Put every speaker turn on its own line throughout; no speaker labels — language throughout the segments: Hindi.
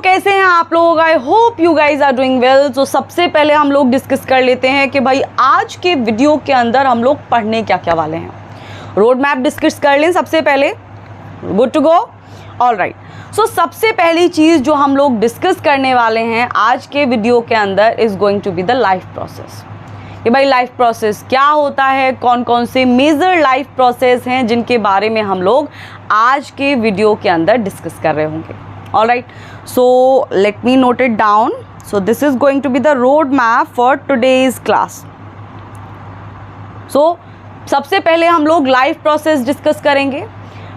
कैसे हैं आप लोग? I hope you guys are doing well. तो सबसे पहले हम लोग डिस्कस कर लेते हैं कि भाई आज के वीडियो के अंदर हम लोग पढ़ने क्या क्या वाले हैं। रोड मैप डिस्कस कर लें सबसे पहले। Good to go? All right. So सबसे पहली चीज़ जो हम लोग डिस्कस करने वाले हैं आज के वीडियो के अंदर is going to be the life process. कि भाई लाइफ प्रोसेस क्या होता है, कौन कौन से मेजर लाइफ प्रोसेस हैं जिनके बारे में हम लोग आज के वीडियो के अंदर डिस्कस कर रहे होंगे। All right, so let me note it down. So this is going to be the road map for today's class. So सबसे पहले हम लोग लाइफ प्रोसेस डिस्कस करेंगे।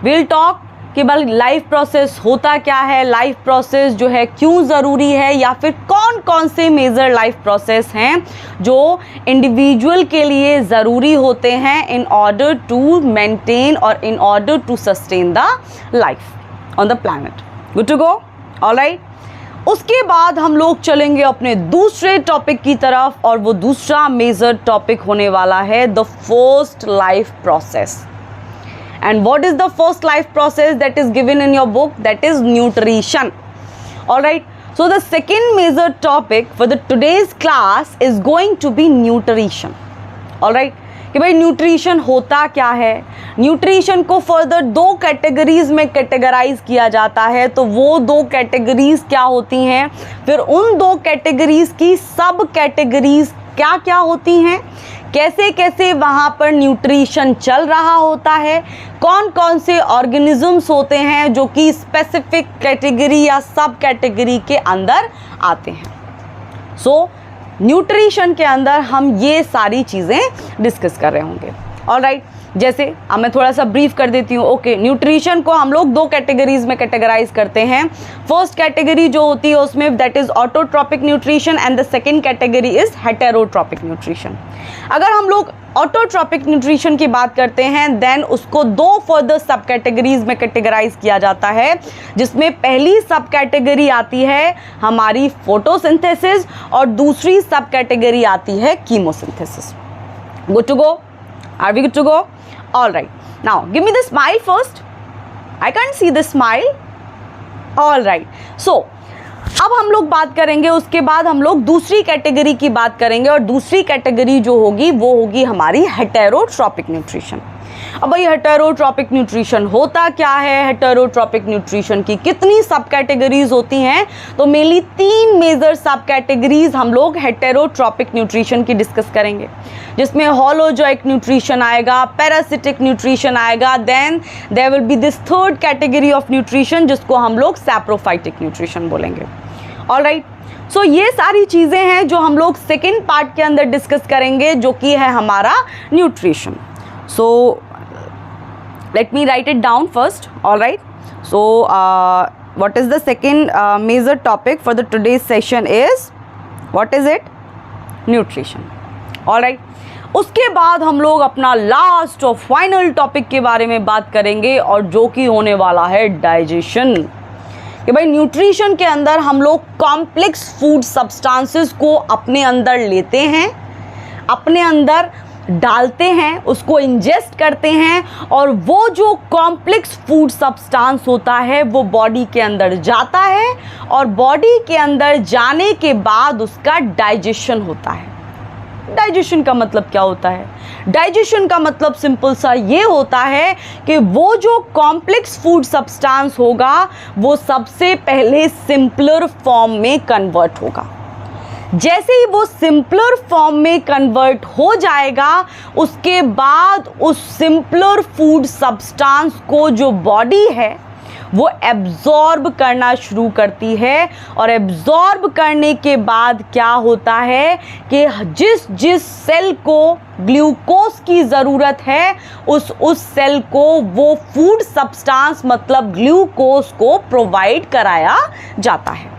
We'll talk कि भाई लाइफ प्रोसेस होता क्या है, लाइफ प्रोसेस जो है क्यों ज़रूरी है, या फिर कौन कौन से मेजर लाइफ प्रोसेस हैं जो इंडिविजुअल के लिए ज़रूरी होते हैं इन ऑर्डर टू मेंटेन और in order to sustain the life on the planet. Good to go? Alright. उसके बाद हम लोग चलेंगे अपने दूसरे टॉपिक की तरफ, और वो दूसरा मेजर टॉपिक होने वाला है the first life process. And what is the first life process that is given in your book? That is nutrition. Alright. So the second major topic for the today's class is going to be nutrition. Alright, कि भाई न्यूट्रिशन होता क्या है। न्यूट्रिशन को फर्दर दो कैटेगरीज में कैटेगराइज किया जाता है। तो वो दो कैटेगरीज क्या होती हैं, फिर उन दो कैटेगरीज की सब कैटेगरीज क्या क्या होती हैं, कैसे कैसे वहाँ पर न्यूट्रिशन चल रहा होता है, कौन कौन से ऑर्गेनिजम्स होते हैं जो कि स्पेसिफिक कैटेगरी या सब कैटेगरी के अंदर आते हैं। सो न्यूट्रिशन के अंदर हम ये सारी चीज़ें डिस्कस कर रहे होंगे। ऑलराइट, जैसे अब मैं थोड़ा सा ब्रीफ कर देती हूँ। ओके, न्यूट्रिशन को हम लोग दो कैटेगरीज में कैटेगराइज करते हैं। फर्स्ट कैटेगरी जो होती है उसमें that is autotrophic nutrition and the second category is heterotrophic nutrition. अगर हम लोग ऑटोट्रॉपिक न्यूट्रिशन की बात करते हैं देन उसको दो फर्दर सब कैटेगरीज में कैटेगराइज किया जाता है, जिसमें पहली सब कैटेगरी आती है हमारी फोटोसिंथेसिस और दूसरी सब कैटेगरी आती है chemosynthesis. Good to go? Are we good to go? All right. Now, give me the smile first. I can't see the smile. All right. So, अब हम लोग बात करेंगे, उसके बाद हम लोग दूसरी कैटेगरी की बात करेंगे, और दूसरी कैटेगरी जो होगी वो होगी हमारी हेटेरोट्रॉपिक न्यूट्रिशन। अब भाई हेटेरोट्रॉपिक न्यूट्रिशन होता क्या है, हेटेरोट्रॉपिक न्यूट्रिशन की कितनी सब कैटेगरीज होती हैं? तो मेनली तीन मेजर सब कैटेगरीज हम लोग हेटेरोट्रॉपिक न्यूट्रिशन की डिस्कस करेंगे, जिसमें होलोजोइक न्यूट्रिशन आएगा, पैरासिटिक न्यूट्रिशन आएगा, then there will be this third category of nutrition जिसको हम लोग सैप्रोफाइटिक न्यूट्रिशन बोलेंगे। ऑलराइट, सो ये सारी चीज़ें हैं जो हम लोग सेकेंड पार्ट के अंदर डिस्कस करेंगे, जो कि है हमारा nutrition. So let me write it down first. All right. So what is the second major topic for the today's session is, what is it? Nutrition. All right. उसके बाद हम लोग अपना लास्ट और फाइनल टॉपिक के बारे में बात करेंगे, और जो कि होने वाला है डाइजेशन। कि भाई न्यूट्रिशन के अंदर हम लोग कॉम्प्लेक्स फूड सब्सटेंसेस को अपने अंदर लेते हैं, अपने अंदर डालते हैं, उसको इंजेस्ट करते हैं, और वो जो कॉम्प्लेक्स फूड सब्सटेंस होता है वो बॉडी के अंदर जाता है, और बॉडी के अंदर जाने के बाद उसका डाइजेशन होता है। डाइजेशन का मतलब क्या होता है? डाइजेशन का मतलब सिंपल सा ये होता है कि वो जो कॉम्प्लेक्स फूड सब्सटेंस होगा वो सबसे पहले सिंपलर फॉर्म में कन्वर्ट होगा। जैसे ही वो सिंपलर फॉर्म में कन्वर्ट हो जाएगा, उसके बाद उस सिंपलर फूड सब्सटेंस को जो बॉडी है वो एब्जॉर्ब करना शुरू करती है, और एब्जॉर्ब करने के बाद क्या होता है कि जिस जिस सेल को ग्लूकोज की ज़रूरत है उस सेल को वो फूड सब्सटेंस मतलब ग्लूकोज को प्रोवाइड कराया जाता है।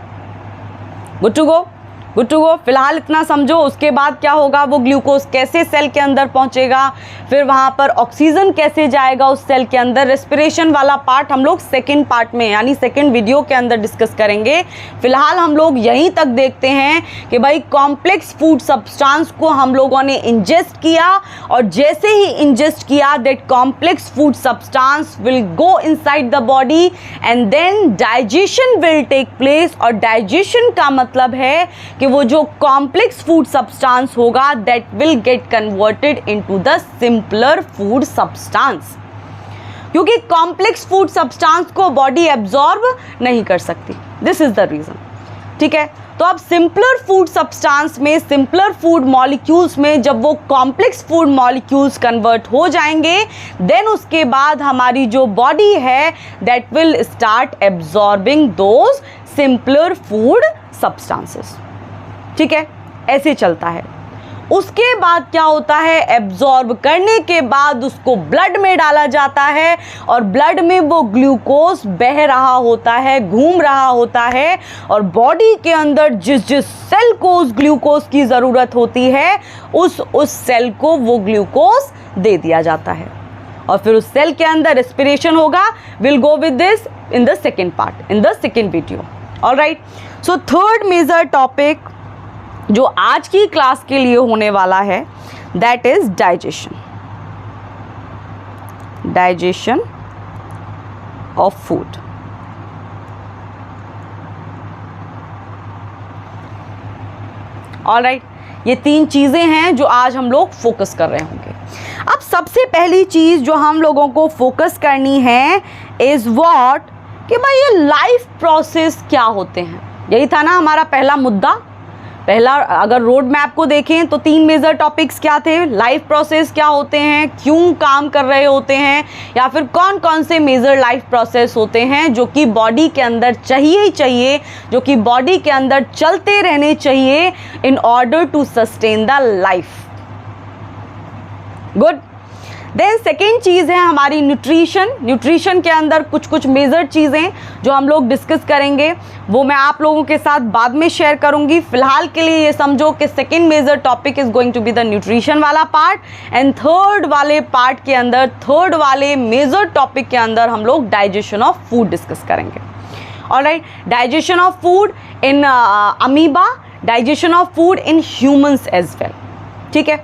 Good to go? Good to go. फिलहाल इतना समझो, उसके बाद क्या होगा, वो ग्लूकोज कैसे सेल के अंदर पहुंचेगा, फिर वहां पर ऑक्सीजन कैसे जाएगा उस सेल के अंदर। रेस्पिरेशन वाला पार्ट हम लोग सेकंड पार्ट में यानी सेकंड वीडियो के अंदर डिस्कस करेंगे। फिलहाल हम लोग यहीं तक देखते हैं कि भाई कॉम्प्लेक्स फूड सब्सटेंस को हम लोगों ने इंजेस्ट किया, और जैसे ही इंजेस्ट किया that complex food substance will go inside the body and then digestion will take place. और डाइजेशन का मतलब है कि वो जो कॉम्प्लेक्स फूड सब्सटेंस होगा that will get converted into the simpler food substance, क्योंकि कॉम्प्लेक्स फूड सब्सटेंस को बॉडी एब्जॉर्ब नहीं कर सकती। This is the reason. ठीक है, तो अब सिंपलर फूड सब्सटेंस में, सिंपलर फूड मॉलिक्यूल्स में जब वो कॉम्प्लेक्स फूड मॉलिक्यूल्स कन्वर्ट हो जाएंगे, देन उसके बाद हमारी जो बॉडी है that will start absorbing those simpler food substances. ठीक है, ऐसे चलता है। उसके बाद क्या होता है, एब्जॉर्ब करने के बाद उसको ब्लड में डाला जाता है, और ब्लड में वो ग्लूकोज बह रहा होता है, घूम रहा होता है, और बॉडी के अंदर जिस जिस सेल को उस ग्लूकोज की ज़रूरत होती है उस सेल को वो ग्लूकोज दे दिया जाता है। और फिर उस सेल के अंदर रेस्पिरेशन होगा। Will go with this in the second part, in the second video. Alright, so third major topic जो आज की क्लास के लिए होने वाला है that is digestion. Digestion of food. Alright, ये तीन चीजें हैं जो आज हम लोग फोकस कर रहे होंगे। अब सबसे पहली चीज जो हम लोगों को फोकस करनी है इज व्हाट, कि भाई ये लाइफ प्रोसेस क्या होते हैं। यही था ना हमारा पहला मुद्दा। पहला, अगर रोड मैप को देखें तो तीन मेजर टॉपिक्स क्या थे, लाइफ प्रोसेस क्या होते हैं, क्यों काम कर रहे होते हैं, या फिर कौन कौन से मेजर लाइफ प्रोसेस होते हैं जो कि बॉडी के अंदर चाहिए ही चाहिए, जो कि बॉडी के अंदर चलते रहने चाहिए in order to sustain the life. Good. Then second चीज़ है हमारी न्यूट्रिशन। न्यूट्रिशन के अंदर कुछ कुछ मेजर चीज़ें जो हम लोग डिस्कस करेंगे वो मैं आप लोगों के साथ बाद में शेयर करूंगी। फिलहाल के लिए ये समझो कि second major topic is going to be the nutrition वाला पार्ट, एंड थर्ड वाले पार्ट के अंदर, थर्ड वाले मेजर टॉपिक के अंदर हम लोग डाइजेशन ऑफ फूड डिस्कस करेंगे। Alright, digestion of food in amoeba, digestion of food in humans as well. ठीक है,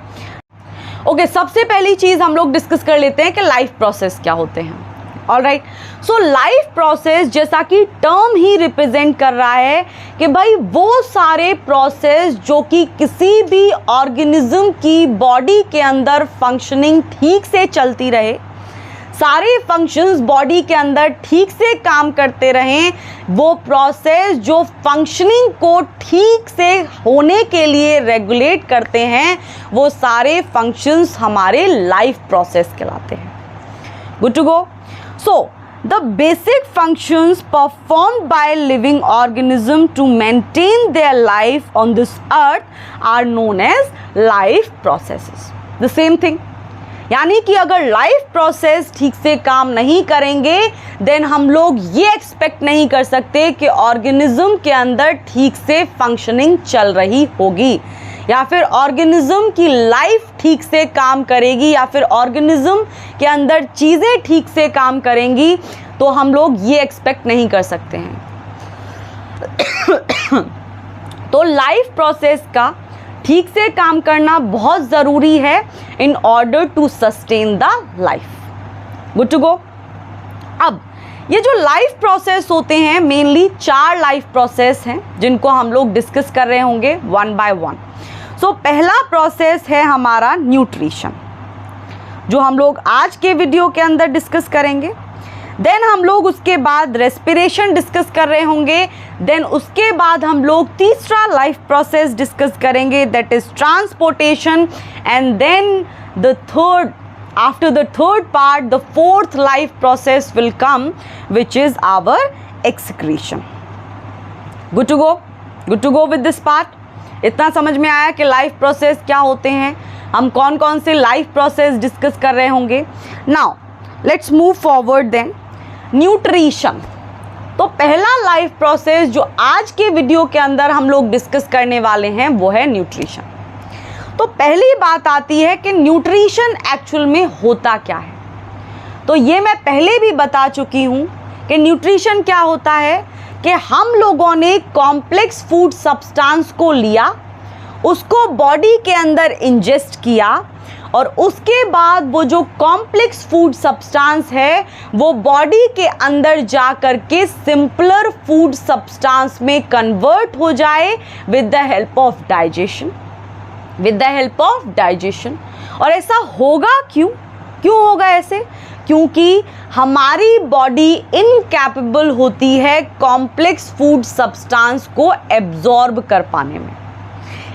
ओके, सबसे पहली चीज़ हम लोग डिस्कस कर लेते हैं कि लाइफ प्रोसेस क्या होते हैं। ऑलराइट, सो लाइफ प्रोसेस जैसा कि टर्म ही रिप्रेजेंट कर रहा है कि भाई वो सारे प्रोसेस जो कि किसी भी ऑर्गेनिज्म की बॉडी के अंदर फंक्शनिंग ठीक से चलती रहे, सारे फंक्शंस बॉडी के अंदर ठीक से काम करते रहें, वो प्रोसेस जो फंक्शनिंग को ठीक से होने के लिए रेगुलेट करते हैं, वो सारे फंक्शंस हमारे लाइफ प्रोसेस कहलाते हैं। Good to go. So the basic functions performed by living organism to maintain their life on this earth are known as life processes. The same thing, यानी कि अगर लाइफ प्रोसेस ठीक से काम नहीं करेंगे देन हम लोग ये एक्सपेक्ट नहीं कर सकते कि ऑर्गेनिज्म के अंदर ठीक से फंक्शनिंग चल रही होगी, या फिर ऑर्गेनिज्म की लाइफ ठीक से काम करेगी, या फिर ऑर्गेनिज्म के अंदर चीज़ें ठीक से काम करेंगी, तो हम लोग ये एक्सपेक्ट नहीं कर सकते हैं। तो लाइफ प्रोसेस का ठीक से काम करना बहुत ज़रूरी है in order to sustain the life. Good to go. अब ये जो लाइफ प्रोसेस होते हैं मेनली 4 लाइफ प्रोसेस हैं जिनको हम लोग डिस्कस कर रहे होंगे वन बाय वन। सो पहला प्रोसेस है हमारा न्यूट्रिशन, जो हम लोग आज के वीडियो के अंदर डिस्कस करेंगे। देन हम लोग उसके बाद रेस्पिरेशन डिस्कस कर रहे होंगे। देन उसके बाद हम लोग तीसरा लाइफ प्रोसेस डिस्कस करेंगे that is transportation, and then the third, after the third part the fourth life process will come which is our excretion. Good to go, good to go with this part. इतना समझ में आया कि लाइफ प्रोसेस क्या होते हैं, हम कौन कौन से लाइफ प्रोसेस डिस्कस कर रहे होंगे। Now let's move forward. Then nutrition, तो पहला लाइफ प्रोसेस जो आज के वीडियो के अंदर हम लोग डिस्कस करने वाले हैं वो है न्यूट्रिशन। तो पहली बात आती है कि न्यूट्रिशन एक्चुअल में होता क्या है। तो ये मैं पहले भी बता चुकी हूँ कि न्यूट्रिशन क्या होता है कि हम लोगों ने कॉम्प्लेक्स फूड सब्सटेंस को लिया, उसको बॉडी के अंदर इंजेस्ट किया और उसके बाद वो जो कॉम्प्लेक्स फूड सब्सटेंस है वो बॉडी के अंदर जा कर के सिंपलर फूड सब्सटेंस में कन्वर्ट हो जाए with the help of digestion, और ऐसा होगा क्यों होगा ऐसे? क्योंकि हमारी बॉडी इनकैपेबल होती है कॉम्प्लेक्स फूड सब्सटेंस को एब्जॉर्ब कर पाने में।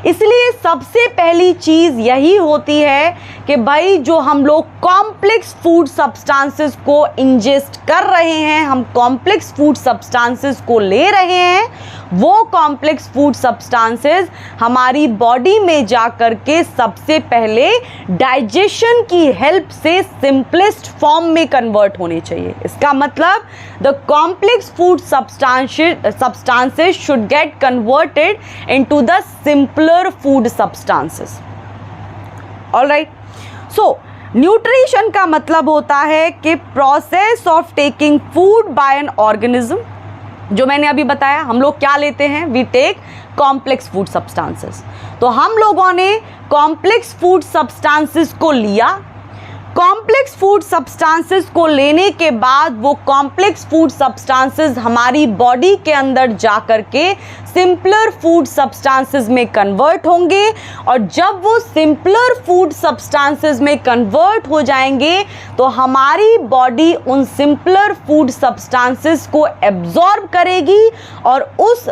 इसलिए सबसे पहली चीज़ यही होती है कि भाई जो हम लोग कॉम्प्लेक्स फूड सब्सटेंसेस को इंजेस्ट कर रहे हैं, हम कॉम्प्लेक्स फूड सब्सटेंसेस को ले रहे हैं, वो कॉम्प्लेक्स फूड सब्सटेंसेस हमारी बॉडी में जा कर के सबसे पहले डाइजेशन की हेल्प से सिंपलेस्ट फॉर्म में कन्वर्ट होने चाहिए। इसका मतलब the complex food substances should get converted into the simpler food substances. Alright, so nutrition का मतलब होता है कि process of taking food by an organism. जो मैंने अभी बताया, हम लोग क्या लेते हैं, we take complex food substances. तो हम लोगों ने कॉम्प्लेक्स फूड सब्सटेंसेस को लिया, कॉम्प्लेक्स फूड सब्सटेंसेस को लेने के बाद वो कॉम्प्लेक्स फूड सब्सटेंसेस हमारी बॉडी के अंदर जा कर के सिंपलर फूड सब्सटेंसेस में कन्वर्ट होंगे, और जब वो सिंपलर फूड सब्सटेंसेस में कन्वर्ट हो जाएंगे तो हमारी बॉडी उन सिंपलर फूड सब्सटेंसेस को एब्जॉर्ब करेगी, और उस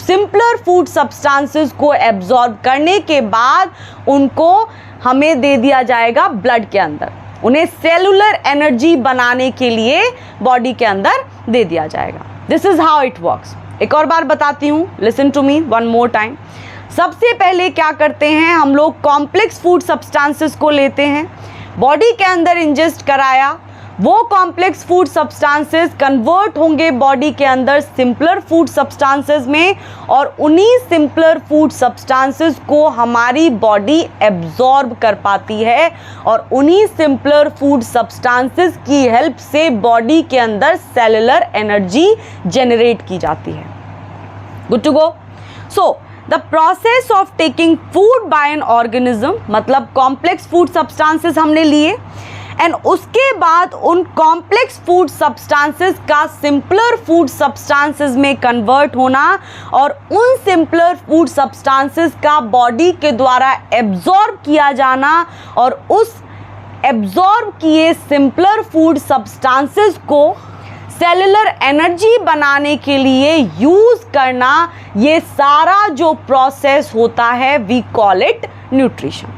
सिंपलर फूड सब्सटेंसेस को एब्जॉर्ब करने के बाद उनको हमें दे दिया जाएगा ब्लड के अंदर, उन्हें सेलुलर एनर्जी बनाने के लिए बॉडी के अंदर दे दिया जाएगा। This is how it works. एक और बार बताती हूँ, listen to me one more time. सबसे पहले क्या करते हैं, हम लोग कॉम्प्लेक्स फूड सब्सटेंसेस को लेते हैं, बॉडी के अंदर इंजेस्ट कराया, वो कॉम्प्लेक्स फूड सब्सटेंसेस कन्वर्ट होंगे बॉडी के अंदर सिंपलर फूड सब्सटेंसेस में, और उन्हीं सिंपलर फूड सब्सटेंसेस को हमारी बॉडी एब्जॉर्ब कर पाती है, और उन्हीं सिंपलर फूड सब्सटेंसेस की हेल्प से बॉडी के अंदर सेलुलर एनर्जी जनरेट की जाती है। Good to go. So the process of taking food by an organism, मतलब कॉम्प्लेक्स फूड सब्सटेंसेस हमने लिए, एंड उसके बाद उन कॉम्प्लेक्स फूड सब्सटेंसेस का सिंपलर फूड सब्सटेंसेस में कन्वर्ट होना, और उन सिंपलर फूड सब्सटेंसेस का बॉडी के द्वारा एब्जॉर्ब किया जाना, और उस एब्जॉर्ब किए सिंपलर फूड सब्सटेंसेस को सेलुलर एनर्जी बनाने के लिए यूज़ करना, ये सारा जो प्रोसेस होता है वी कॉल इट न्यूट्रिशन।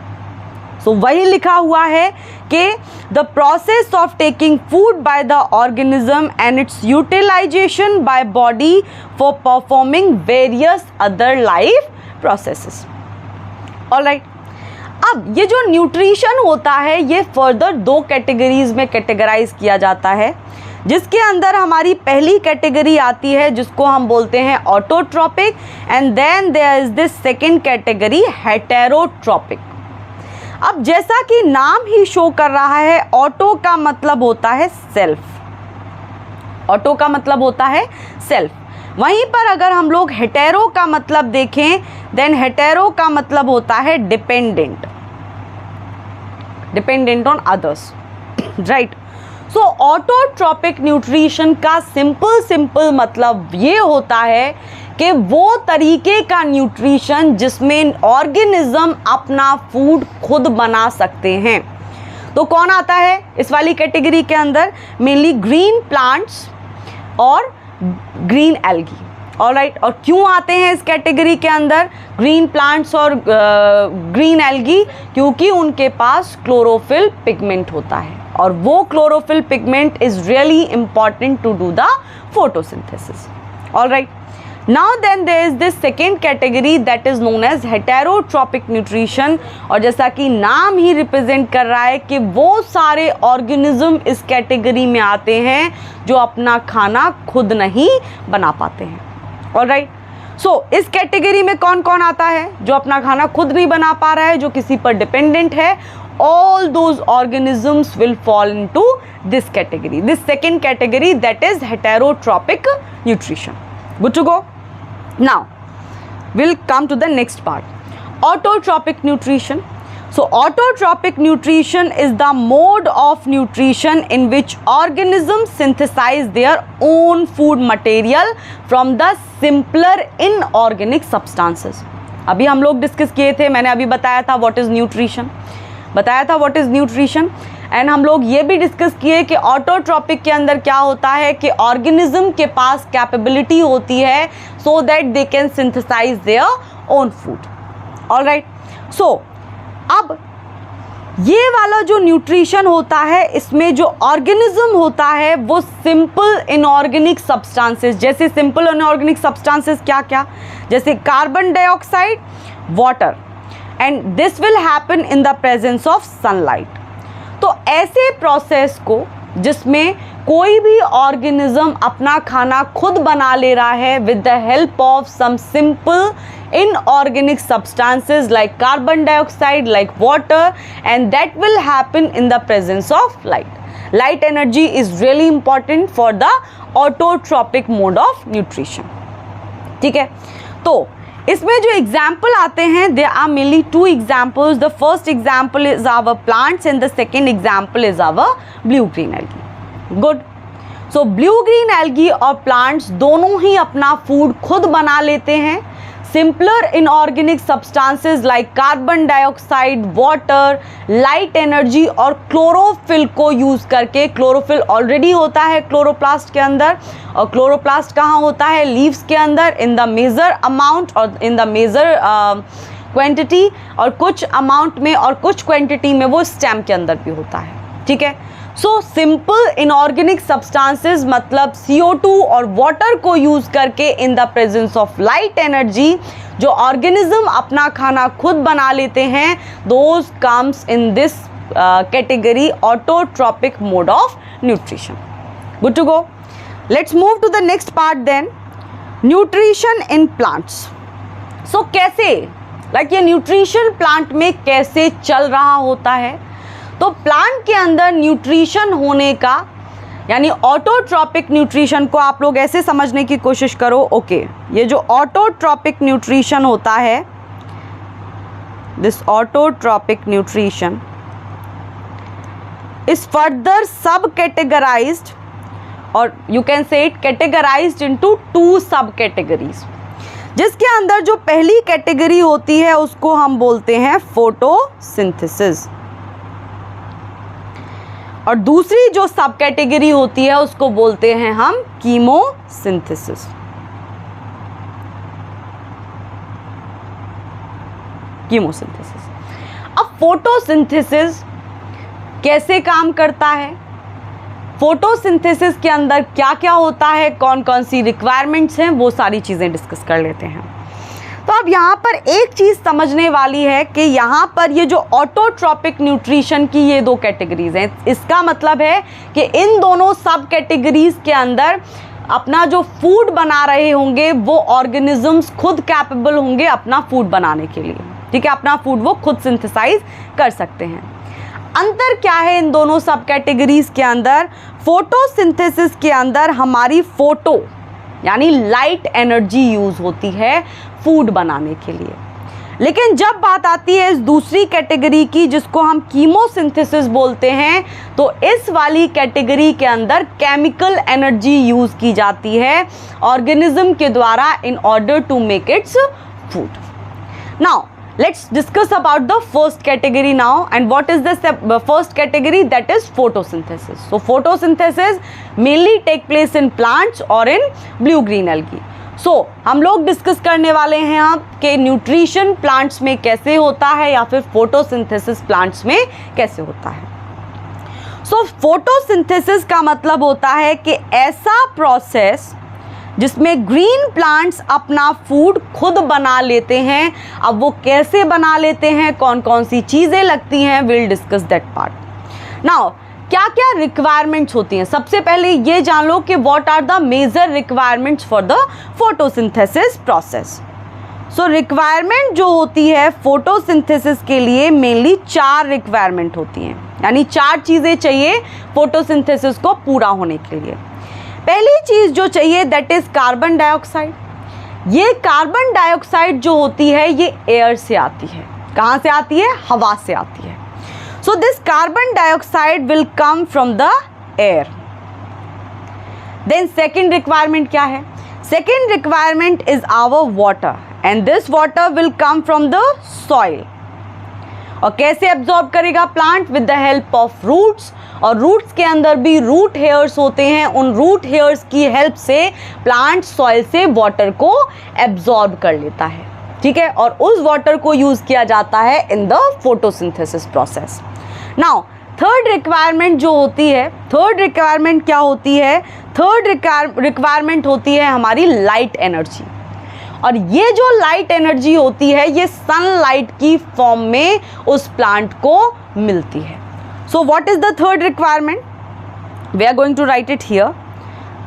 तो वही लिखा हुआ है कि the process of taking food by the organism and its utilization by body for performing various other life processes. Alright, अब ये जो न्यूट्रिशन होता है ये फर्दर दो कैटेगरीज में कैटेगराइज किया जाता है, जिसके अंदर हमारी पहली कैटेगरी आती है जिसको हम बोलते हैं autotrophic, and then there is this second category heterotrophic. अब जैसा कि नाम ही शो कर रहा है, ऑटो का मतलब होता है सेल्फ, ऑटो का मतलब होता है सेल्फ। वहीं पर अगर हम लोग हेटेरो का मतलब देखें, देन हेटेरो का मतलब होता है dependent, dependent on others, right. So autotrophic nutrition का सिंपल मतलब ये होता है कि वो तरीके का न्यूट्रिशन जिसमें ऑर्गेनिज्म अपना फूड खुद बना सकते हैं। तो कौन आता है इस वाली कैटेगरी के अंदर? मेनली ग्रीन प्लांट्स और ग्रीन एल्गी। ऑलराइट, और क्यों आते हैं इस कैटेगरी के अंदर ग्रीन प्लांट्स और ग्रीन एल्गी? क्योंकि उनके पास क्लोरोफिल पिगमेंट होता है, और वो chlorophyll pigment is really important to do the photosynthesis. Alright, Now then there is this second category that is known as heterotrophic nutrition, और जैसा कि नाम ही रिप्रेजेंट कर रहा है कि वो सारे ऑर्गेनिज्म इस कैटेगरी में आते हैं जो अपना खाना खुद नहीं बना पाते हैं। ऑलराइट, सो इस कैटेगरी में कौन कौन आता है? जो अपना खाना खुद नहीं बना पा रहा है, जो किसी पर डिपेंडेंट है, all those organisms will fall into this category, this second category, that is heterotrophic nutrition. Good to go? Now we'll come to the next part, autotrophic nutrition. So autotrophic nutrition is the mode of nutrition in which organisms synthesize their own food material from the simpler inorganic substances. अभी हम लोग डिस्कस किए थे, मैंने अभी बताया था व्हाट इज न्यूट्रिशन, एंड हम लोग ये भी डिस्कस किए कि ऑटोट्रॉपिक के अंदर क्या होता है कि ऑर्गेनिज्म के पास कैपेबिलिटी होती है so that they can synthesize their own food. Alright, so अब ये वाला जो न्यूट्रिशन होता है, इसमें जो ऑर्गेनिज्म होता है वो सिंपल इनऑर्गेनिक सब्सटेंसेस, जैसे सिंपल इनऑर्गेनिक सब्सटेंसेस क्या क्या, जैसे carbon dioxide, water, and this will happen in the presence of sunlight. तो ऐसे प्रोसेस को जिसमें कोई भी ऑर्गेनिज्म अपना खाना खुद बना ले रहा है with the help of some simple inorganic substances like carbon dioxide, like water, and that will happen in the presence of light. Light energy is really important for the autotrophic mode of nutrition. ठीक है, तो इसमें जो एग्जाम्पल आते हैं, there are mainly two examples. The first example is our plants and the second example is our blue green algae. Good. So blue green algae और plants दोनों ही अपना फूड खुद बना लेते हैं simpler inorganic substances like carbon dioxide, water, light energy और क्लोरोफिल को यूज़ करके। क्लोरोफिल ऑलरेडी होता है क्लोरोप्लास्ट के अंदर, और क्लोरोप्लास्ट कहाँ होता है? लीव्स के अंदर, इन द मेजर अमाउंट और इन द मेजर क्वांटिटी, और कुछ अमाउंट में और कुछ क्वांटिटी में वो स्टेम के अंदर भी होता है। ठीक है, सो सिंपल इनऑर्गेनिक सब्सटेंसेस मतलब CO2 और वाटर को यूज़ करके in the presence of light energy जो ऑर्गेनिज्म अपना खाना खुद बना लेते हैं, those comes in this category autotrophic mode of nutrition. Good to go, let's move to the next part then, nutrition in plants. So कैसे, लाइक ये न्यूट्रिशन प्लांट में कैसे चल रहा होता है? तो प्लांट के अंदर न्यूट्रिशन होने का, यानी ऑटोट्रॉपिक न्यूट्रिशन को आप लोग ऐसे समझने की कोशिश करो। ओके, ये जो ऑटोट्रॉपिक न्यूट्रिशन होता है, this autotrophic nutrition is further सब कैटेगराइज्ड, और you can say it categorised into 2 सब कैटेगरीज, जिसके अंदर जो पहली कैटेगरी होती है उसको हम बोलते हैं फोटोसिंथेसिस, और दूसरी जो सब कैटेगरी होती है उसको बोलते हैं हम कीमोसिंथेसिस। कीमोसिंथेसिस। अब फोटोसिंथेसिस कैसे काम करता है, फोटोसिंथेसिस के अंदर क्या क्या होता है, कौन कौन सी रिक्वायरमेंट्स हैं, वो सारी चीज़ें डिस्कस कर लेते हैं। तो अब यहाँ पर एक चीज़ समझने वाली है कि यहाँ पर ये जो ऑटोट्रॉपिक न्यूट्रिशन की ये 2 कैटेगरीज हैं, इसका मतलब है कि इन दोनों सब कैटेगरीज के अंदर अपना जो फूड बना रहे होंगे वो ऑर्गेनिजम्स खुद कैपेबल होंगे अपना फूड बनाने के लिए। ठीक है, अपना फूड वो खुद सिंथेसाइज कर सकते हैं। अंतर क्या है इन दोनों सब कैटेगरीज के अंदर? फोटोसिंथेसिस के अंदर हमारी फोटो यानी लाइट एनर्जी यूज़ होती है फूड बनाने के लिए, लेकिन जब बात आती है इस दूसरी कैटेगरी की जिसको हम कीमोसिंथेसिस बोलते हैं, तो इस वाली कैटेगरी के अंदर केमिकल एनर्जी यूज़ की जाती है ऑर्गेनिज्म के द्वारा in order to make its food. Now let's discuss about the first category now, and what is the first category? That is photosynthesis. So photosynthesis mainly take place in plants or in blue green algae. So हम लोग डिस्कस करने वाले हैं अब कि न्यूट्रिशन प्लांट्स में कैसे होता है या फिर फोटोसिंथेसिस प्लांट्स में कैसे होता है। सो फोटोसिंथेसिस का मतलब होता है कि ऐसा प्रोसेस जिसमें ग्रीन प्लांट्स अपना फूड खुद बना लेते हैं। अब वो कैसे बना लेते हैं, कौन कौन सी चीज़ें लगती हैं, will discuss that part. Now क्या क्या रिक्वायरमेंट्स होती हैं, सबसे पहले ये जान लो कि what are the major requirements for the photosynthesis process. So requirement जो होती है फोटोसिंथेसिस के लिए मेनली 4 रिक्वायरमेंट होती हैं, यानी 4 चीज़ें चाहिए फोटोसिंथेसिस को पूरा होने के लिए। पहली चीज़ जो चाहिए दैट इज़ कार्बन डाइऑक्साइड। ये कार्बन डाइऑक्साइड जो होती है ये एयर से आती है। कहाँ से आती है? हवा से आती है। So this carbon dioxide will come from the air. Then second requirement क्या है? Second requirement is our water and this water will come from the soil. और कैसे एब्जॉर्ब करेगा plant? With the help of roots. और रूट्स के अंदर भी रूट हेयर्स होते हैं, उन रूट हेयर्स की हेल्प से प्लांट सॉइल से वाटर को एब्जॉर्ब कर लेता है, ठीक है, और उस वाटर को यूज़ किया जाता है in the photosynthesis process. Now third requirement जो होती है, थर्ड रिक्वायरमेंट क्या होती है? थर्ड रिक्वायरमेंट होती है हमारी लाइट एनर्जी। और ये जो लाइट एनर्जी होती है ये सनलाइट की फॉर्म में उस प्लांट को मिलती है। So what is the third requirement? We are going to write it here.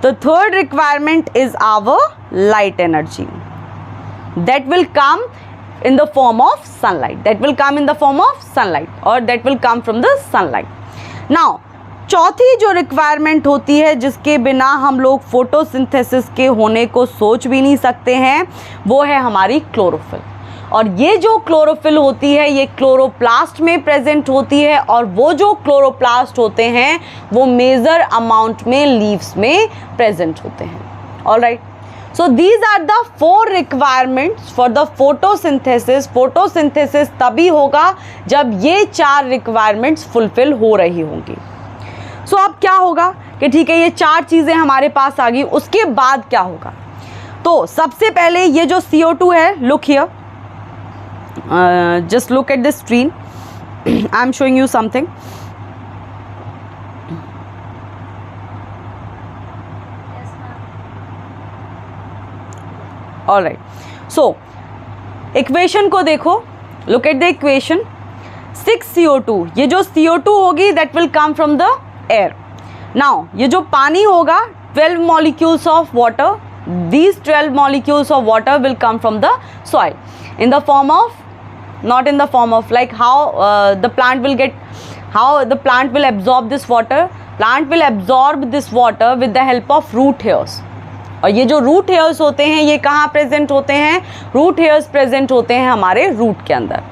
The third requirement is our light energy that will come in the form of sunlight, that will come in the form of sunlight or that will come from the sunlight. Now चौथी जो रिक्वायरमेंट होती है जिसके बिना हम लोग फोटोसिंथेसिस के होने को सोच भी नहीं सकते हैं, वो है हमारी क्लोरोफिल। और ये जो क्लोरोफिल होती है ये क्लोरोप्लास्ट में प्रेजेंट होती है, और वो जो क्लोरोप्लास्ट होते हैं वो मेजर अमाउंट में लीव्स में प्रेजेंट होते हैं। Alright, so these are the 4 requirements for the photosynthesis. photosynthesis तभी होगा जब ये 4 requirements fulfill हो रही होंगी। so अब क्या होगा कि ठीक है ये 4 चीज़ें हमारे पास आ गई, उसके बाद क्या होगा? तो सबसे पहले ये जो CO2 है, look here, just look at this screen. I am showing you something. All right, so equation को देखो, look at the equation. 6CO2, ये जो CO2 होगी that will come from the air. Now ये जो पानी होगा 12 molecules of water, these 12 molecules of water will come from the soil in the form of, not in the form of like how the plant will get, how the plant will absorb this water. Plant will absorb this water with the help of root hairs. और ये जो रूट हेयर्स होते हैं ये कहाँ प्रेजेंट होते हैं? रूट हेयर्स प्रेजेंट होते हैं हमारे रूट के अंदर।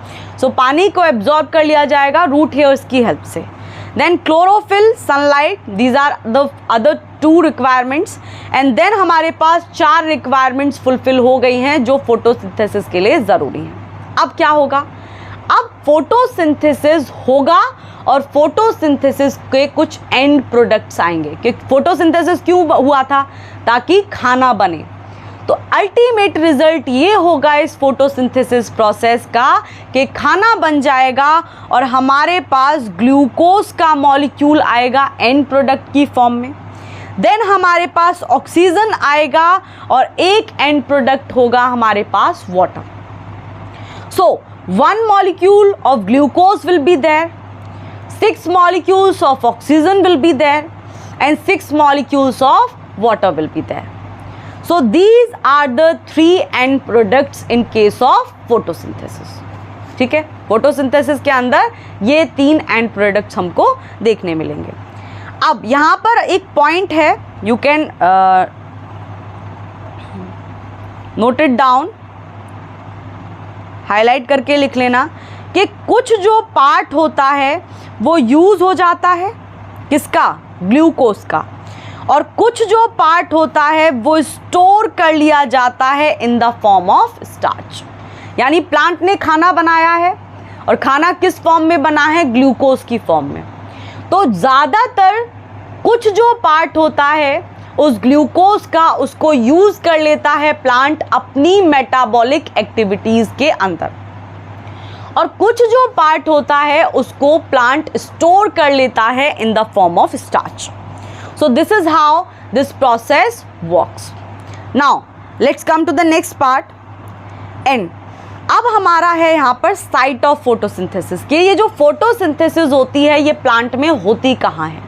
सो पानी को एब्जॉर्ब कर लिया जाएगा रूट हेयर्स की हेल्प से। Then chlorophyll, sunlight, these are the other 2 requirements. And then हमारे पास 4 रिक्वायरमेंट्स फुलफिल हो गई हैं जो फोटोसिंथेसिस के लिए ज़रूरी हैं। अब क्या होगा? अब फोटोसिंथेसिस होगा और फोटोसिंथेसिस के कुछ एंड प्रोडक्ट्स आएंगे कि फोटोसिंथेसिस क्यों हुआ था? ताकि खाना बने। तो अल्टीमेट रिजल्ट ये होगा इस फोटोसिंथेसिस प्रोसेस का कि खाना बन जाएगा और हमारे पास ग्लूकोज का मॉलिक्यूल आएगा एंड प्रोडक्ट की फॉर्म में। देन हमारे पास ऑक्सीजन आएगा और एक एंड प्रोडक्ट होगा हमारे पास water. So 1 molecule of glucose will be there, 6 molecules of oxygen will be there, and 6 molecules of water will be there. So these are the 3 end products in case of photosynthesis. ठीक है, फोटोसिंथेसिस के अंदर ये 3 एंड प्रोडक्ट्स हमको देखने मिलेंगे। अब यहाँ पर एक पॉइंट है, you can note it down, highlight करके लिख लेना कि कुछ जो पार्ट होता है वो यूज़ हो जाता है किसका? ग्लूकोज का, और कुछ जो पार्ट होता है वो स्टोर कर लिया जाता है in the form of starch. यानी प्लांट ने खाना बनाया है और खाना किस फॉर्म में बना है? ग्लूकोज की फॉर्म में। तो ज़्यादातर कुछ जो पार्ट होता है उस ग्लूकोज का उसको यूज़ कर लेता है प्लांट अपनी मेटाबॉलिक एक्टिविटीज़ के अंदर, और कुछ जो पार्ट होता है उसको प्लांट स्टोर कर लेता है in the form of starch. So this is how this process works. Now let's come to the next part and अब हमारा है यहाँ पर साइट ऑफ फोटोसिंथेसिस कि ये जो फोटोसिंथेसिस होती है ये प्लांट में होती कहाँ है।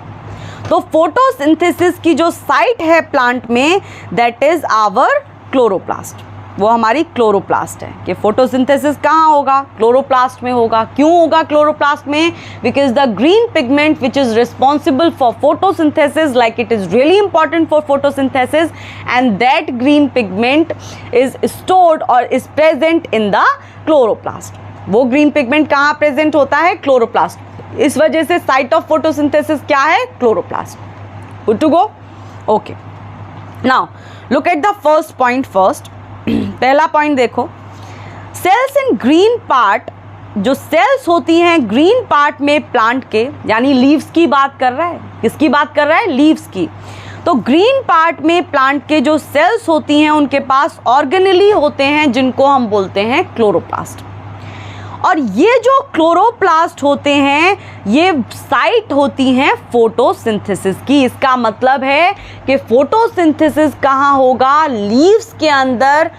तो फोटोसिंथेसिस की जो साइट है प्लांट में दैट इज आवर क्लोरोप्लास्ट, वो हमारी क्लोरोप्लास्ट है कि फोटोसिंथेसिस कहाँ होगा, क्लोरोप्लास्ट में होगा। क्यों होगा क्लोरोप्लास्ट में? Because the green pigment which is responsible for photosynthesis, like it is really important for photosynthesis and that green pigment is stored or is present in the chloroplast. वो ग्रीन पिगमेंट कहाँ प्रेजेंट होता है? क्लोरोप्लास्ट। इस वजह से साइट ऑफ फोटोसिंथेसिस क्या है? Chloroplast. Good to go? Okay, now look at the first point first. पहला पॉइंट देखो, सेल्स इन ग्रीन पार्ट, जो सेल्स होती हैं ग्रीन पार्ट में प्लांट के, यानी लीव्स की बात कर रहा है। किसकी बात कर रहा है? लीव्स की। तो ग्रीन पार्ट में प्लांट के जो सेल्स होती हैं उनके पास ऑर्गेनेली होते हैं जिनको हम बोलते हैं क्लोरोप्लास्ट। और ये जो क्लोरोप्लास्ट होते हैं ये साइट होती हैं फोटोसिंथेसिस की। इसका मतलब है कि फोटोसिंथेसिस कहाँ होगा? लीव्स के अंदर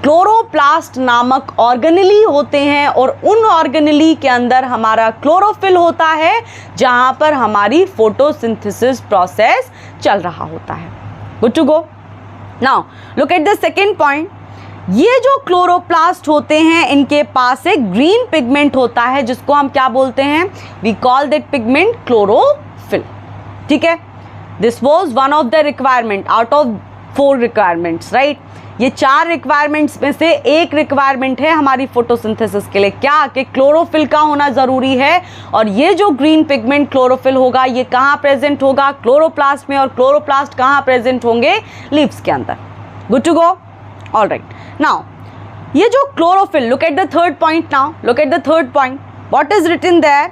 क्लोरोप्लास्ट नामक ऑर्गेनेली होते हैं और उन ऑर्गेनेली के अंदर हमारा क्लोरोफिल होता है जहाँ पर हमारी फोटोसिंथेसिस प्रोसेस चल रहा होता है। Good to go? Now look at the second point. ये जो क्लोरोप्लास्ट होते हैं इनके पास एक ग्रीन पिगमेंट होता है जिसको हम क्या बोलते हैं? We call that pigment chlorophyll. ठीक है, this was one of the requirement out of 4 requirements, right? ये 4 रिक्वायरमेंट्स में से एक रिक्वायरमेंट है हमारी फोटोसिंथेसिस के लिए, क्या? कि क्लोरोफिल का होना ज़रूरी है। और ये जो ग्रीन पिगमेंट क्लोरोफिल होगा ये कहाँ प्रेजेंट होगा? क्लोरोप्लास्ट में। और क्लोरोप्लास्ट कहाँ प्रेजेंट होंगे? लीव्स के अंदर। Good to go? All right, now ये जो chlorophyll, look at the third point now, look at the third point, what is written there?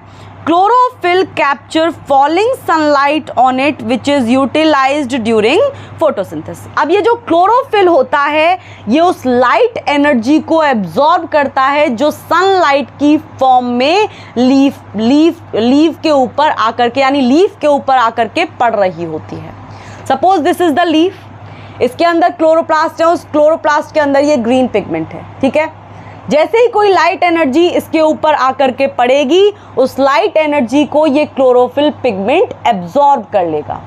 Chlorophyll capture falling sunlight on it which is utilized during photosynthesis. अब ये जो क्लोरोफिल होता है ये उस लाइट एनर्जी को एब्जॉर्ब करता है जो सनलाइट की फॉर्म में लीफ के ऊपर आकर के, यानी लीफ के ऊपर आकर के पड़ रही होती है। Suppose this is the leaf, इसके अंदर क्लोरोप्लास्ट है, उस क्लोरोप्लास्ट के अंदर ये ग्रीन पिगमेंट है। ठीक है, जैसे ही कोई लाइट एनर्जी इसके ऊपर आकर के पड़ेगी उस लाइट एनर्जी को ये क्लोरोफिल पिगमेंट एब्जॉर्ब कर लेगा।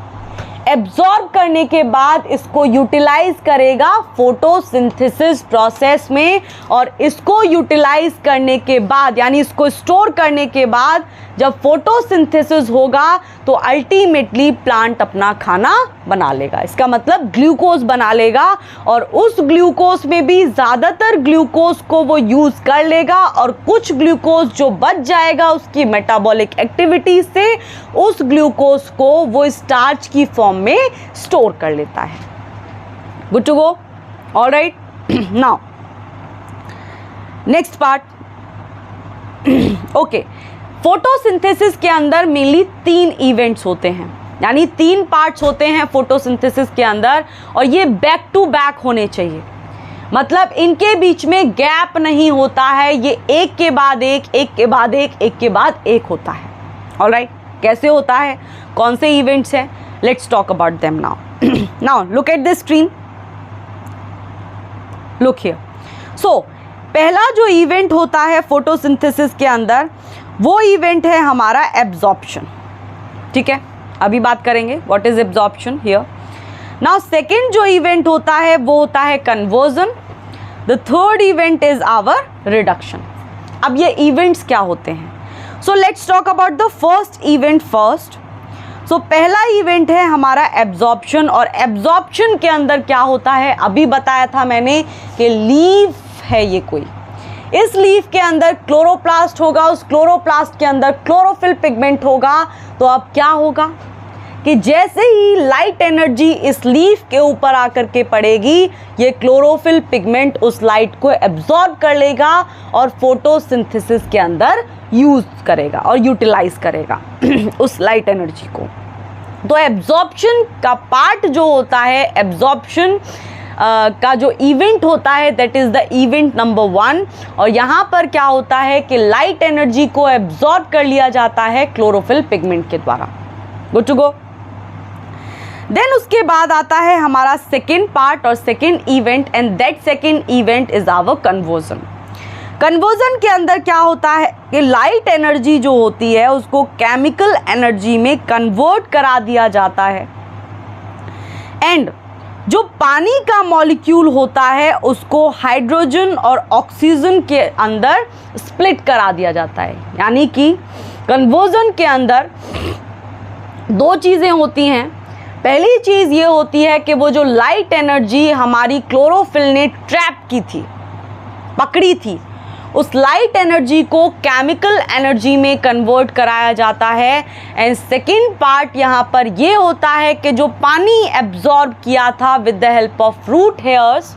एब्जॉर्ब करने के बाद इसको यूटिलाइज करेगा फोटोसिंथेसिस प्रोसेस में, और इसको यूटिलाइज करने के बाद, यानी इसको स्टोर करने के बाद जब फोटोसिंथेसिस होगा तो अल्टीमेटली प्लांट अपना खाना बना लेगा। इसका मतलब ग्लूकोज बना लेगा, और उस ग्लूकोज में भी ज़्यादातर ग्लूकोज को वो यूज़ कर लेगा और कुछ ग्लूकोज जो बच जाएगा उसकी मेटाबॉलिक एक्टिविटी से उस ग्लूकोज को वो स्टार्च की फॉर्म में स्टोर कर लेता है। Good to go? All right, now next part. Okay, photosynthesis के अंदर मेनली 3 इवेंट्स होते हैं, यानी 3 पार्ट्स होते हैं फोटोसिंथेसिस के अंदर, और ये बैक टू बैक होने चाहिए। मतलब इनके बीच में गैप नहीं होता है, ये एक के बाद एक, एक के बाद एक, एक के बाद एक होता है। ऑलराइट, कैसे होता है? कौन से इवेंट्स हैं? Let's talk about them now. Now look at the screen, look here. So पहला जो इवेंट होता है फोटोसिंथेसिस के अंदर वो इवेंट है हमारा एब्जॉर्प्शन। ठीक है, अभी बात करेंगे what is absorption here. Now second जो इवेंट होता है वो होता है conversion. The third event is our reduction. अब ये इवेंट्स क्या होते हैं? So let's talk about the first event first. So पहला इवेंट है हमारा एब्जॉर्प्शन, और एब्जॉर्प्शन के अंदर क्या होता है? अभी बताया था मैंने कि लीफ है ये कोई, इस लीफ के अंदर क्लोरोप्लास्ट होगा, उस क्लोरोप्लास्ट के अंदर क्लोरोफिल पिगमेंट होगा। तो अब क्या होगा कि जैसे ही लाइट एनर्जी इस लीफ के ऊपर आकर के पड़ेगी ये क्लोरोफिल पिगमेंट उस लाइट को एब्जॉर्ब कर लेगा और फोटोसिंथेसिस के अंदर यूज करेगा और यूटिलाइज करेगा उस लाइट एनर्जी को। तो एब्जॉर्प्शन का पार्ट जो होता है, एब्जॉर्प्शन का जो इवेंट होता है that is the event number 1, और यहाँ पर क्या होता है कि लाइट एनर्जी को एब्जॉर्ब कर लिया जाता है क्लोरोफिल पिगमेंट के द्वारा। Good to go? देन उसके बाद आता है हमारा सेकेंड पार्ट और second event, and that second event is our conversion. Conversion के अंदर क्या होता है कि लाइट एनर्जी जो होती है उसको केमिकल एनर्जी में कन्वर्ट करा दिया जाता है, एंड जो पानी का मॉलिक्यूल होता है उसको हाइड्रोजन और ऑक्सीजन के अंदर स्प्लिट करा दिया जाता है। यानी कि कन्वर्जन के अंदर दो चीज़ें होती हैं। पहली चीज़ ये होती है कि वो जो लाइट एनर्जी हमारी क्लोरोफिल ने ट्रैप की थी, पकड़ी थी, उस लाइट एनर्जी को केमिकल एनर्जी में कन्वर्ट कराया जाता है। एंड सेकेंड पार्ट यहाँ पर ये होता है कि जो पानी एब्जॉर्ब किया था with the help of root hairs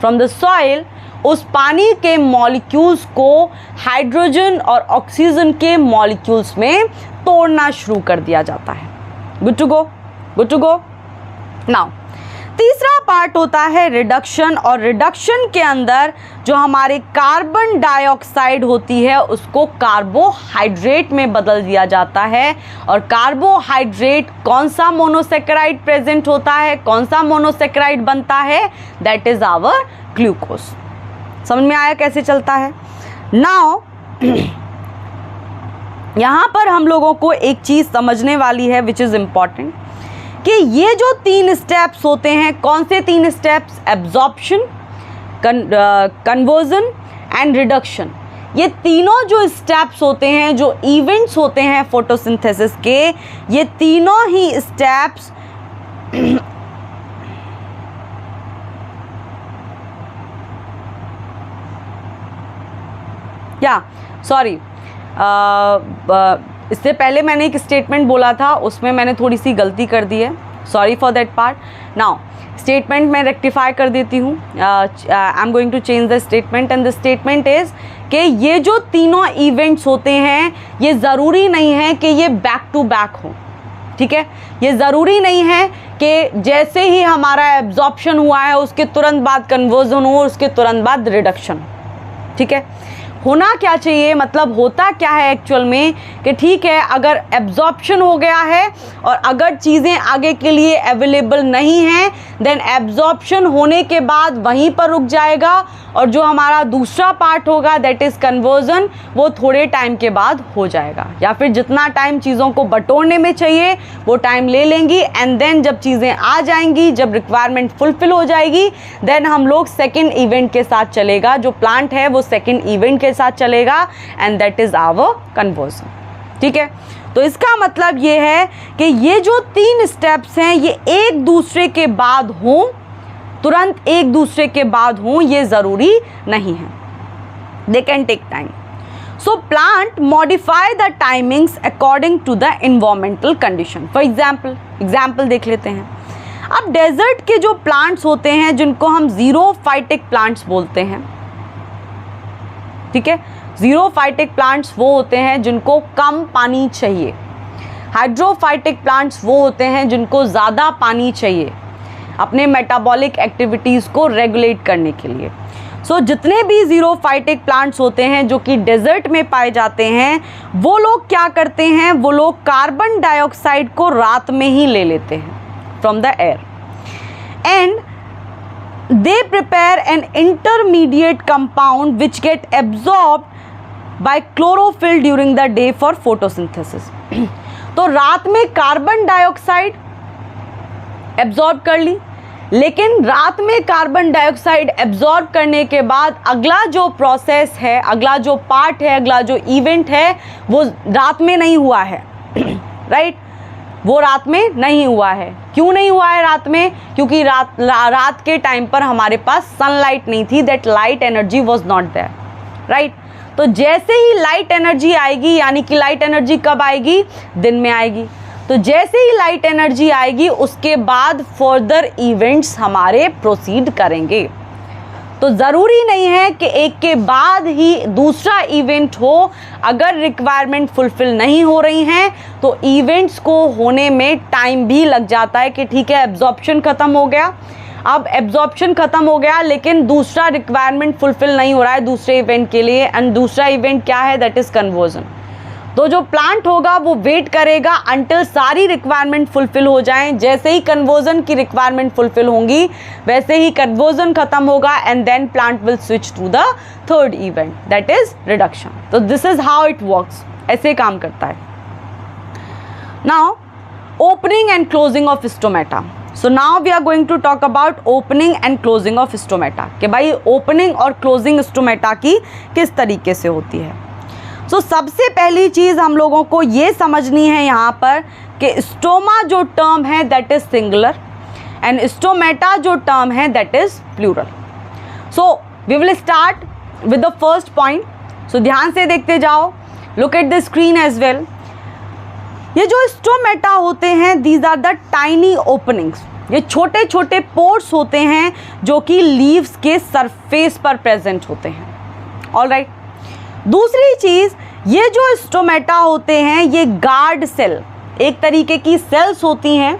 from the soil, उस पानी के मॉलिक्यूल्स को हाइड्रोजन और ऑक्सीजन के मॉलिक्यूल्स में तोड़ना शुरू कर दिया जाता है। Good to go, good to go. Now तीसरा पार्ट होता है रिडक्शन, और रिडक्शन के अंदर जो हमारे कार्बन डाइऑक्साइड होती है उसको कार्बोहाइड्रेट में बदल दिया जाता है। और कार्बोहाइड्रेट कौन सा मोनोसेकेराइड प्रेजेंट होता है, कौन सा मोनोसेकेराइड बनता है, दैट इज आवर ग्लूकोज। समझ में आया कैसे चलता है? नाउ यहाँ पर हम लोगों को एक चीज़ समझने वाली है विच इज़ इम्पॉर्टेंट, कि ये जो 3 स्टेप्स होते हैं, कौन से 3 steps? Absorption, conversion and reduction. ये तीनों जो स्टेप्स होते हैं, जो इवेंट्स होते हैं फोटोसिंथेसिस के, ये तीनों ही स्टेप्स इससे पहले मैंने एक स्टेटमेंट बोला था, उसमें मैंने थोड़ी सी गलती कर दी है, sorry for that part. Now statement मैं रेक्टिफाई कर देती हूँ। I am going to change the statement, and the statement is कि ये जो तीनों इवेंट्स होते हैं ये ज़रूरी नहीं है कि ये बैक टू बैक हो, ठीक है? ये ज़रूरी नहीं है कि जैसे ही हमारा एब्जॉर्प्शन हुआ है उसके तुरंत बाद कन्वर्जन हो, उसके तुरंत बाद रिडक्शन, ठीक है? होना क्या चाहिए, मतलब होता क्या है एक्चुअल में कि ठीक है, अगर एब्जॉर्प्शन हो गया है और अगर चीज़ें आगे के लिए अवेलेबल नहीं हैं, देन एब्जॉर्प्शन होने के बाद वहीं पर रुक जाएगा, और जो हमारा दूसरा पार्ट होगा दैट इज़ कन्वर्जन, वो थोड़े टाइम के बाद हो जाएगा, या फिर जितना टाइम चीज़ों को बटोरने में चाहिए वो टाइम ले लेंगी। एंड देन जब चीज़ें आ जाएंगी, जब रिक्वायरमेंट फुलफिल हो जाएगी, देन हम लोग सेकेंड इवेंट के साथ चलेगा, जो प्लांट है वो सेकेंड इवेंट के साथ चलेगा, and that is our conversion, ठीक है? तो इसका मतलब ये है कि ये जो 3 स्टेप्स हैं ये एक दूसरे के बाद हों, तुरंत एक दूसरे के बाद हों, ये ज़रूरी नहीं है, they can take time. So plant modify the timings according to the environmental condition. For example देख लेते हैं। अब डेजर्ट के जो प्लांट्स होते हैं जिनको हम ज़ीरोफाइटिक प्लांट्स बोलते हैं, ठीक है? ज़ीरोफाइटिक प्लांट्स वो होते हैं जिनको कम पानी चाहिए, हाइड्रोफाइटिक प्लांट्स वो होते हैं जिनको ज़्यादा पानी चाहिए अपने मेटाबॉलिक एक्टिविटीज़ को रेगुलेट करने के लिए। सो जितने भी ज़ीरोफाइटिक प्लांट्स होते हैं जो कि डेजर्ट में पाए जाते हैं, वो लोग क्या करते हैं, वो लोग कार्बन डाइऑक्साइड को रात में ही ले लेते हैं from the air, and they prepare an intermediate compound which get absorbed by chlorophyll during the day for photosynthesis। तो रात में कार्बन डाइऑक्साइड एब्जॉर्ब कर ली, लेकिन रात में कार्बन डाइऑक्साइड एब्जॉर्ब करने के बाद अगला जो प्रोसेस है, अगला जो पार्ट है, अगला जो इवेंट है, वो रात में नहीं हुआ है, राइट? वो रात में नहीं हुआ है। क्यों नहीं हुआ है रात में? क्योंकि रात के टाइम पर हमारे पास सनलाइट नहीं थी, that light energy was not there, right? तो जैसे ही लाइट एनर्जी आएगी, यानी कि लाइट एनर्जी कब आएगी? दिन में आएगी। तो जैसे ही लाइट एनर्जी आएगी उसके बाद फर्दर इवेंट्स हमारे प्रोसीड करेंगे। तो ज़रूरी नहीं है कि एक के बाद ही दूसरा इवेंट हो। अगर रिक्वायरमेंट फुलफिल नहीं हो रही हैं तो इवेंट्स को होने में टाइम भी लग जाता है कि ठीक है, एब्जॉर्प्शन ख़त्म हो गया, अब एब्जॉर्प्शन ख़त्म हो गया लेकिन दूसरा रिक्वायरमेंट फुलफिल नहीं हो रहा है दूसरे इवेंट के लिए, एंड दूसरा इवेंट क्या है? That is conversion. तो जो प्लांट होगा वो वेट करेगा अंटिल सारी रिक्वायरमेंट फुलफिल हो जाएं। जैसे ही कन्वर्जन की रिक्वायरमेंट फुलफिल होंगी वैसे ही कन्वर्जन खत्म होगा and then plant will switch to the third event, that is reduction. तो this is how it works, ऐसे काम करता है। Now opening and closing of stomata. So now we are going to talk about opening and closing of stomata, कि भाई ओपनिंग और क्लोजिंग स्टोमेटा की किस तरीके से होती है। सो सबसे पहली चीज़ हम लोगों को ये समझनी है यहाँ पर कि स्टोमा जो टर्म है that is singular and stomata जो टर्म है that is plural. So we will start with the first point. So ध्यान से देखते जाओ, look at the screen as well. ये जो स्टोमेटा होते हैं these are the tiny openings, ये छोटे छोटे पोर्स होते हैं जो कि लीव्स के सरफेस पर प्रेजेंट होते हैं। ऑलराइट, दूसरी चीज़, ये जो स्टोमेटा होते हैं ये गार्ड सेल, एक तरीके की सेल्स होती हैं,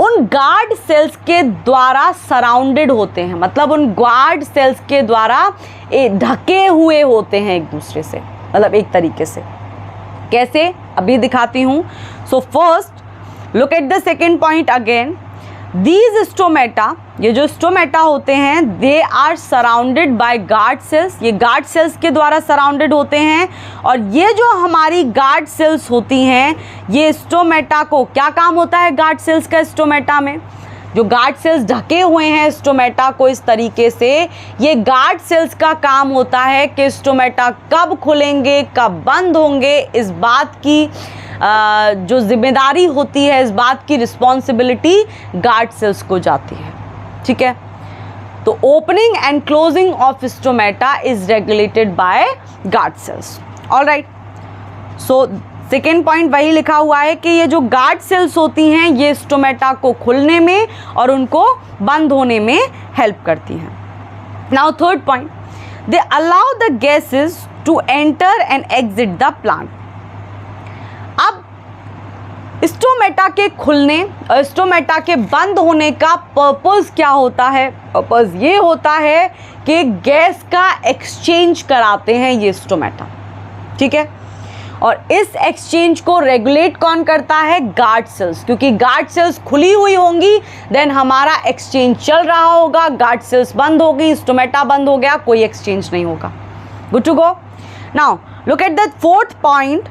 उन गार्ड सेल्स के द्वारा सराउंडेड होते हैं, मतलब उन गार्ड सेल्स के द्वारा ढके हुए होते हैं एक दूसरे से, मतलब एक तरीके से। कैसे, अभी दिखाती हूँ। So first look at the second point again. These stomata, ये जो स्टोमेटा होते हैं they are surrounded by guard cells, ये गार्ड सेल्स के द्वारा सराउंडेड होते हैं। और ये जो हमारी गार्ड सेल्स होती हैं ये स्टोमेटा को, क्या काम होता है गार्ड सेल्स का स्टोमेटा में, जो गार्ड सेल्स ढके हुए हैं स्टोमेटा को इस तरीके से, ये गार्ड सेल्स का काम होता है कि स्टोमेटा कब खुलेंगे कब बंद होंगे, इस बात की जो जिम्मेदारी होती है, इस बात की रिस्पॉन्सिबिलिटी गार्ड सेल्स को जाती है। ठीक है, तो opening and closing of stomata is regulated by guard cells. Alright, so second point वही लिखा हुआ है कि ये जो गार्ड सेल्स होती हैं ये स्टोमेटा को खुलने में और उनको बंद होने में हेल्प करती हैं। Now third point, they allow the gases to enter and exit the plant. अब स्टोमेटा के खुलने और स्टोमेटा के बंद होने का पर्पस क्या होता है? पर्पस ये होता है कि गैस का एक्सचेंज कराते हैं ये स्टोमेटा। ठीक है, और इस एक्सचेंज को रेगुलेट कौन करता है? गार्ड सेल्स, क्योंकि गार्ड सेल्स खुली हुई होंगी देन हमारा एक्सचेंज चल रहा होगा, गार्ड सेल्स बंद होगी, स्टोमेटा बंद हो गया, कोई एक्सचेंज नहीं होगा। Good to go. Now look at the fourth point.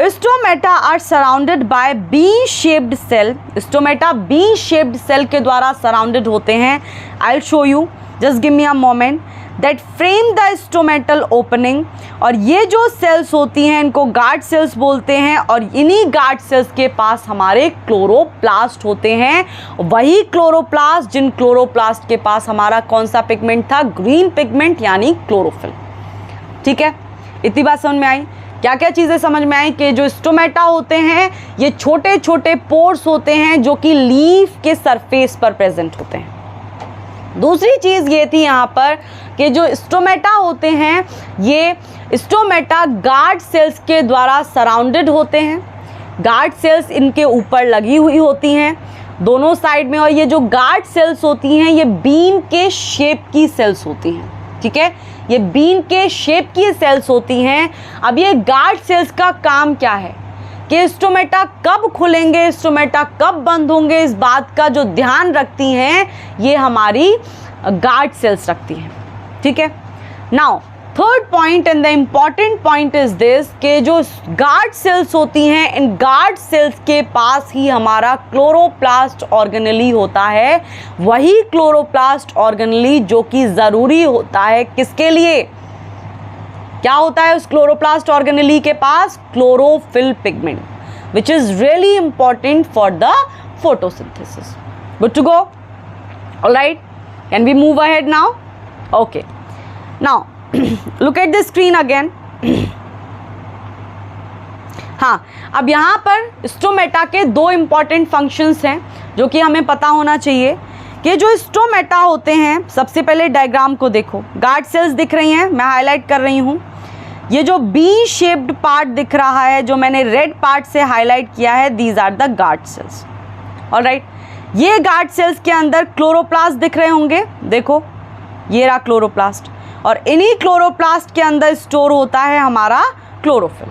Stomata are surrounded by bean shaped cell. Stomata bean shaped cell के द्वारा सराउंडेड होते हैं। I will show you, just give me a moment, that frame the stomatal opening. और ये जो सेल्स होती हैं इनको गार्ड सेल्स बोलते हैं और इन्हीं गार्ड सेल्स के पास हमारे क्लोरोप्लास्ट होते हैं। वही क्लोरोप्लास्ट जिन क्लोरोप्लास्ट के पास हमारा कौन सा पिगमेंट था? ग्रीन पिगमेंट यानी क्लोरोफिल। ठीक है, इतनी बात समझ में आई? क्या क्या चीज़ें समझ में आई? कि जो स्टोमेटा होते हैं ये छोटे छोटे पोर्स होते हैं जो कि लीफ के सरफेस पर प्रेजेंट होते हैं। दूसरी चीज़ ये थी यहाँ पर कि जो स्टोमेटा होते हैं ये स्टोमेटा गार्ड सेल्स के द्वारा सराउंडेड होते हैं। गार्ड सेल्स इनके ऊपर लगी हुई होती हैं दोनों साइड में, और ये जो गार्ड सेल्स होती हैं ये बीन के शेप की सेल्स होती हैं। ठीक है, ये बीन के शेप की सेल्स होती हैं। अब ये गार्ड सेल्स का काम क्या है कि स्टोमेटा कब खुलेंगे, स्टोमेटा कब बंद होंगे, इस बात का जो ध्यान रखती हैं ये हमारी गार्ड सेल्स रखती हैं। ठीक है, now third point and the important point is this कि जो गार्ड सेल्स होती हैं इन गार्ड सेल्स के पास ही हमारा क्लोरोप्लास्ट ऑर्गेनेली होता है। वही क्लोरोप्लास्ट ऑर्गेनेली जो कि ज़रूरी होता है किसके लिए? क्या होता है उस क्लोरोप्लास्ट ऑर्गेनेली के पास? Chlorophyll pigment, which is really important for the photosynthesis. Good to go? Alright, can we move ahead now? Okay, now look at the screen again। हाँ, अब यहाँ पर स्टोमेटा के दो इम्पॉर्टेंट फंक्शंस हैं जो कि हमें पता होना चाहिए कि जो स्टोमेटा होते हैं, सबसे पहले डायग्राम को देखो, गार्ड सेल्स दिख रही हैं, मैं हाईलाइट कर रही हूँ। ये जो बी शेप्ड पार्ट दिख रहा है जो मैंने रेड पार्ट से हाईलाइट किया है, these are the guard cells. Alright, ये गार्ड सेल्स के अंदर क्लोरोप्लास्ट दिख रहे होंगे, देखो ये रहा क्लोरोप्लास्ट, और इन्हीं क्लोरोप्लास्ट के अंदर स्टोर होता है हमारा chlorophyll.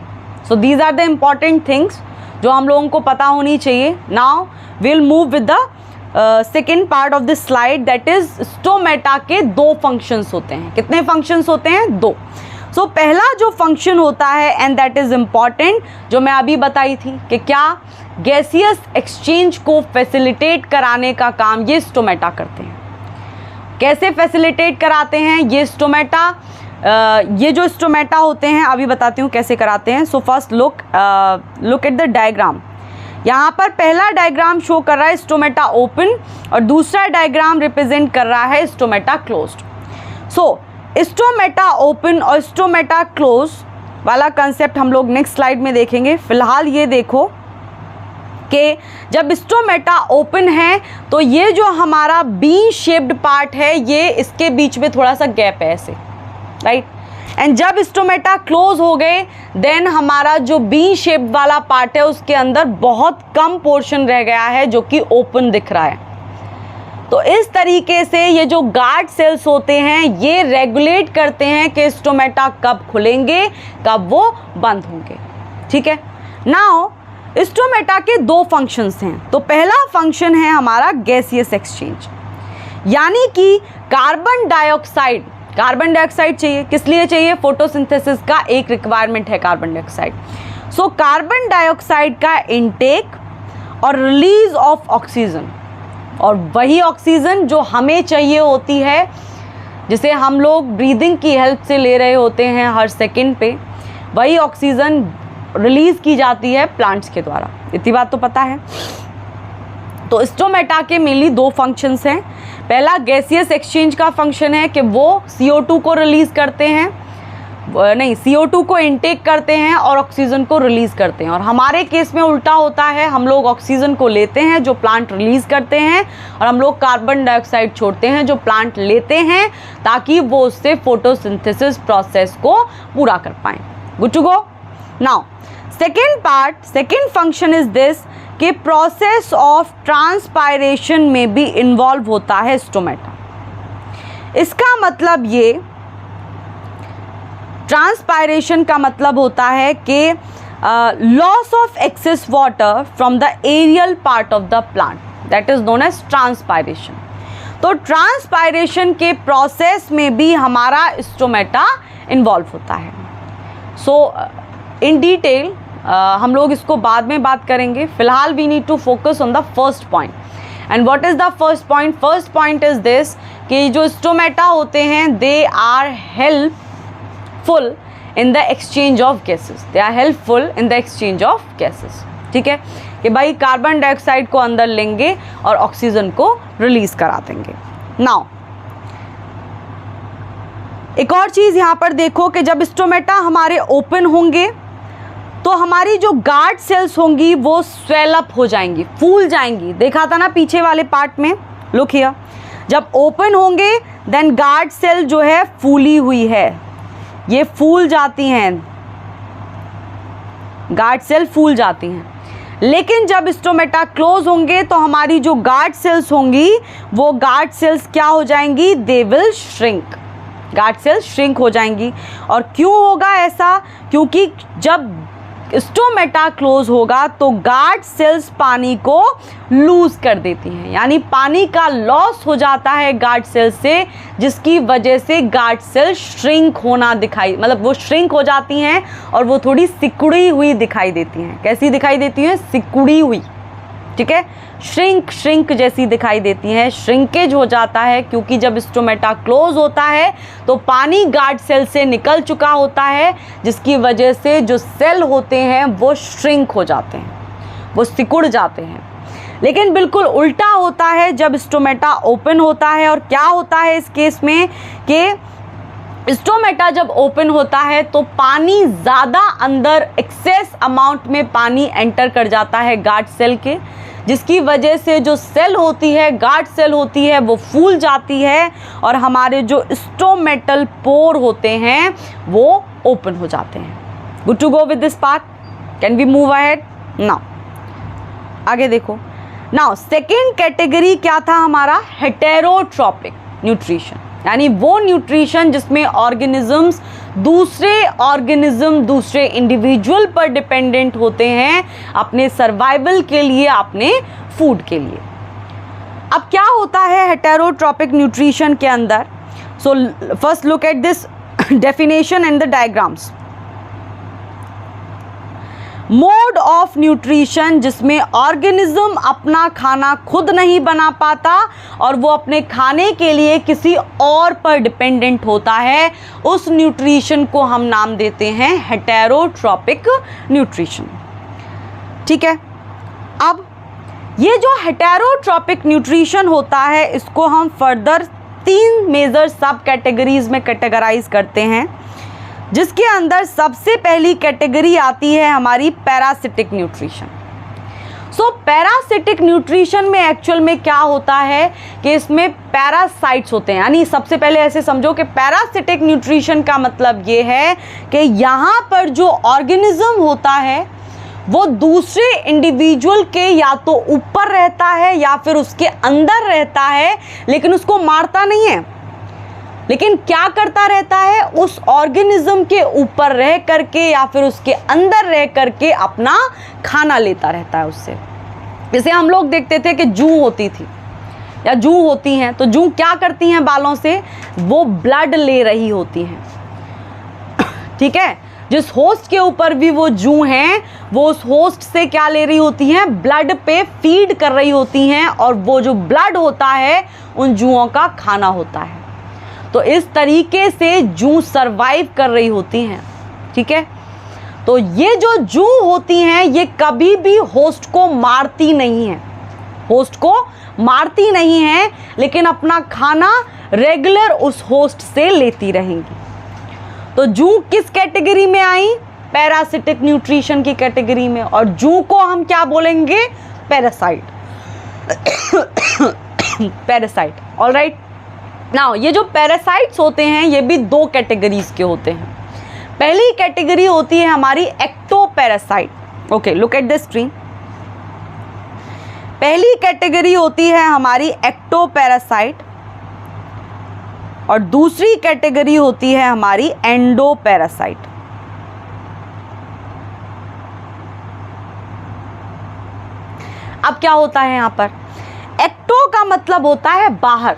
So these are the important things जो हम लोगों को पता होनी चाहिए. Now will move with the second part of this slide, that is stomata के 2 फंक्शंस होते हैं. कितने फंक्शंस होते हैं? 2. सो पहला जो फंक्शन होता है एंड दैट इज इम्पॉर्टेंट, जो मैं अभी बताई थी कि क्या गैसियस एक्सचेंज को फैसिलिटेट कराने का काम ये स्टोमेटा करते हैं. कैसे फैसिलिटेट कराते हैं ये स्टोमेटा? ये जो स्टोमेटा होते हैं अभी बताती हूँ कैसे कराते हैं. सो first look at the diagram. यहाँ पर पहला डायग्राम शो कर रहा है स्टोमेटा ओपन और दूसरा डायग्राम रिप्रेजेंट कर रहा है स्टोमेटा क्लोज्ड. सो स्टोमेटा ओपन और स्टोमेटा क्लोज वाला कंसेप्ट हम लोग नेक्स्ट स्लाइड में देखेंगे. फिलहाल ये देखो कि जब स्टोमेटा ओपन है तो ये जो हमारा बी शेप्ड पार्ट है ये इसके बीच में थोड़ा सा गैप है ऐसे, राइट. एंड जब स्टोमेटा क्लोज हो गए देन हमारा जो बी शेप वाला पार्ट है उसके अंदर बहुत कम पोर्शन रह गया है जो कि ओपन दिख रहा है. तो इस तरीके से ये जो गार्ड सेल्स होते हैं ये रेगुलेट करते हैं कि स्टोमेटा कब खुलेंगे, कब वो बंद होंगे. ठीक है. नाउ स्टोमेटा के 2 फंक्शंस हैं. तो पहला फंक्शन है हमारा गैसियस एक्सचेंज, यानी कि कार्बन डाइऑक्साइड चाहिए. किस लिए चाहिए? फोटोसिंथेसिस का एक रिक्वायरमेंट है carbon dioxide. So carbon dioxide का इनटेक और रिलीज ऑफ ऑक्सीजन, और वही ऑक्सीजन जो हमें चाहिए होती है, जिसे हम लोग ब्रीदिंग की हेल्प से ले रहे होते हैं हर सेकंड पे, वही ऑक्सीजन रिलीज की जाती है प्लांट्स के द्वारा. इतनी बात तो पता है. तो स्टोमेटा के मेनली 2 फंक्शंस हैं. पहला गैसियस एक्सचेंज का फंक्शन है कि वो CO2 को रिलीज़ करते हैं, नहीं CO2 को इनटेक करते हैं और ऑक्सीजन को रिलीज़ करते हैं. और हमारे केस में उल्टा होता है, हम लोग ऑक्सीजन को लेते हैं जो प्लांट रिलीज़ करते हैं और हम लोग कार्बन डाइऑक्साइड छोड़ते हैं जो प्लांट लेते हैं ताकि वो उससे फोटोसिंथेसिस प्रोसेस को पूरा कर पाएँ. Good to go. Now second function is this कि प्रोसेस ऑफ ट्रांसपायरेशन में भी इन्वॉल्व होता है स्टोमेटा. इसका मतलब ये ट्रांसपायरेशन का मतलब होता है कि loss of excess water from the aerial part of the plant, that is known as transpiration. तो ट्रांसपायरेशन के प्रोसेस में भी हमारा स्टोमेटा इन्वॉल्व होता है. सो इन डिटेल हम लोग इसको बाद में बात करेंगे. फिलहाल we need to focus on the first point. And what is the first point? First point is this कि जो स्टोमेटा होते हैं they are helpful in the exchange of gases. They are helpful in the exchange of gases. ठीक है, कि भाई कार्बन डाइऑक्साइड को अंदर लेंगे और ऑक्सीजन को रिलीज करा देंगे. नाउ एक और चीज़ यहाँ पर देखो कि जब स्टोमेटा हमारे ओपन होंगे तो हमारी जो गार्ड सेल्स होंगी वो स्वेल अप हो जाएंगी, फूल जाएंगी. देखा था ना पीछे वाले पार्ट में. लुक हियर, जब ओपन होंगे देन गार्ड सेल जो है फूली हुई है, ये फूल जाती हैं, गार्ड सेल फूल जाती हैं. लेकिन जब स्टोमेटा क्लोज होंगे तो हमारी जो गार्ड सेल्स होंगी वो गार्ड सेल्स क्या हो जाएंगी? They will shrink. Guard cells shrink हो जाएंगी. और क्यों होगा ऐसा? क्योंकि जब स्टोमेटा क्लोज होगा तो गार्ड सेल्स पानी को लूज कर देती हैं, यानी पानी का लॉस हो जाता है गार्ड सेल से, जिसकी वजह से गार्ड सेल श्रिंक होना मतलब वो श्रिंक हो जाती हैं और वो थोड़ी सिकुड़ी हुई दिखाई देती हैं. कैसी दिखाई देती हैं? सिकुड़ी हुई. ठीक है, श्रिंक जैसी दिखाई देती हैं. श्रिंकेज हो जाता है क्योंकि जब स्टोमेटा क्लोज होता है तो पानी गार्ड सेल से निकल चुका होता है, जिसकी वजह से जो सेल होते हैं वो श्रिंक हो जाते हैं, वो सिकुड़ जाते हैं. लेकिन बिल्कुल उल्टा होता है जब स्टोमेटा ओपन होता है. और क्या होता है इस केस में कि स्टोमेटा जब ओपन होता है तो पानी ज़्यादा अंदर एक्सेस अमाउंट में पानी एंटर कर जाता है गार्ड सेल के, जिसकी वजह से जो सेल होती है, गार्ड सेल होती है, वो फूल जाती है और हमारे जो स्टोमेटल पोर होते हैं वो ओपन हो जाते हैं. Good to go with this part. Can we move ahead now? आगे देखो. नाउ सेकेंड कैटेगरी क्या था हमारा? Heterotrophic nutrition. यानी वो न्यूट्रिशन जिसमें ऑर्गेनिजम्स दूसरे इंडिविजुअल पर डिपेंडेंट होते हैं अपने सर्वाइवल के लिए, अपने फूड के लिए। अब क्या होता है हेटेरोट्रॉपिक न्यूट्रिशन के अंदर? सो first look at this definition and the diagrams. Mode of nutrition जिसमें ऑर्गेनिज्म अपना खाना खुद नहीं बना पाता और वो अपने खाने के लिए किसी और पर डिपेंडेंट होता है, उस न्यूट्रिशन को हम नाम देते हैं हेटेरोट्रॉपिक न्यूट्रिशन। ठीक है, अब ये जो हेटेरोट्रॉपिक न्यूट्रिशन होता है इसको हम फर्दर 3 मेजर सब कैटेगरीज में कैटेगराइज करते हैं, जिसके अंदर सबसे पहली कैटेगरी आती है हमारी पैरासिटिक न्यूट्रिशन। सो पैरासिटिक न्यूट्रिशन में एक्चुअल में क्या होता है कि इसमें पैरासाइट्स होते हैं, यानी सबसे पहले ऐसे समझो कि पैरासिटिक न्यूट्रिशन का मतलब ये है कि यहाँ पर जो ऑर्गेनिज्म होता है वो दूसरे इंडिविजुअल के या तो ऊपर रहता है या फिर उसके अंदर रहता है, लेकिन उसको मारता नहीं है, लेकिन क्या करता रहता है, उस ऑर्गेनिज्म के ऊपर रह करके या फिर उसके अंदर रह करके अपना खाना लेता रहता है उससे। जैसे हम लोग देखते थे कि जूं होती थी या जूं होती हैं, तो जूं क्या करती हैं बालों से, वो ब्लड ले रही होती हैं। ठीक है, जिस होस्ट के ऊपर भी वो जूं हैं वो उस होस्ट से क्या ले रही होती हैं, ब्लड पे फीड कर रही होती हैं, और वो जो ब्लड होता है उन जूओं का खाना होता है। तो इस तरीके से जूं सरवाइव कर रही होती हैं। ठीक है, तो ये जो जूं होती हैं ये कभी भी होस्ट को मारती नहीं है, होस्ट को मारती नहीं है, लेकिन अपना खाना रेगुलर उस होस्ट से लेती रहेंगी। तो जूं किस कैटेगरी में आई? पैरासिटिक न्यूट्रिशन की कैटेगरी में। और जूं को हम क्या बोलेंगे? पैरासाइट। पैरासाइट। ऑलराइट, नाउ ये जो पैरासाइट्स होते हैं ये भी 2 कैटेगरीज के होते हैं। पहली कैटेगरी होती है हमारी ectoparasite. Okay, look at the screen. पहली कैटेगरी होती है हमारी एक्टोपैरासाइट और दूसरी कैटेगरी होती है हमारी एंडोपैरासाइट। अब क्या होता है यहां पर? एक्टो का मतलब होता है बाहर,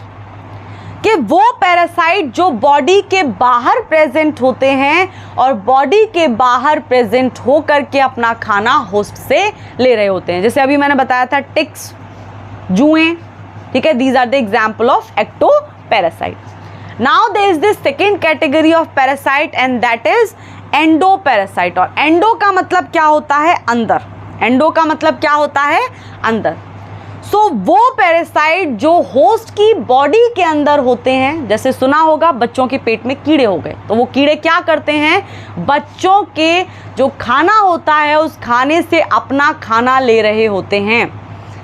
कि वो पैरासाइट जो बॉडी के बाहर प्रेजेंट होते हैं और बॉडी के बाहर प्रेजेंट होकर के अपना खाना होस्ट से ले रहे होते हैं। जैसे अभी मैंने बताया था टिक्स, जुएं। ठीक है, these are the example of ectoparasite. Now there is this second category of parasite and that is endoparasite. और एंडो का मतलब क्या होता है? अंदर। एंडो का मतलब क्या होता है? अंदर। सो वो पैरासाइट जो होस्ट की बॉडी के अंदर होते हैं, जैसे सुना होगा बच्चों के पेट में कीड़े हो गए, तो वो कीड़े क्या करते हैं? बच्चों के जो खाना होता है उस खाने से अपना खाना ले रहे होते हैं,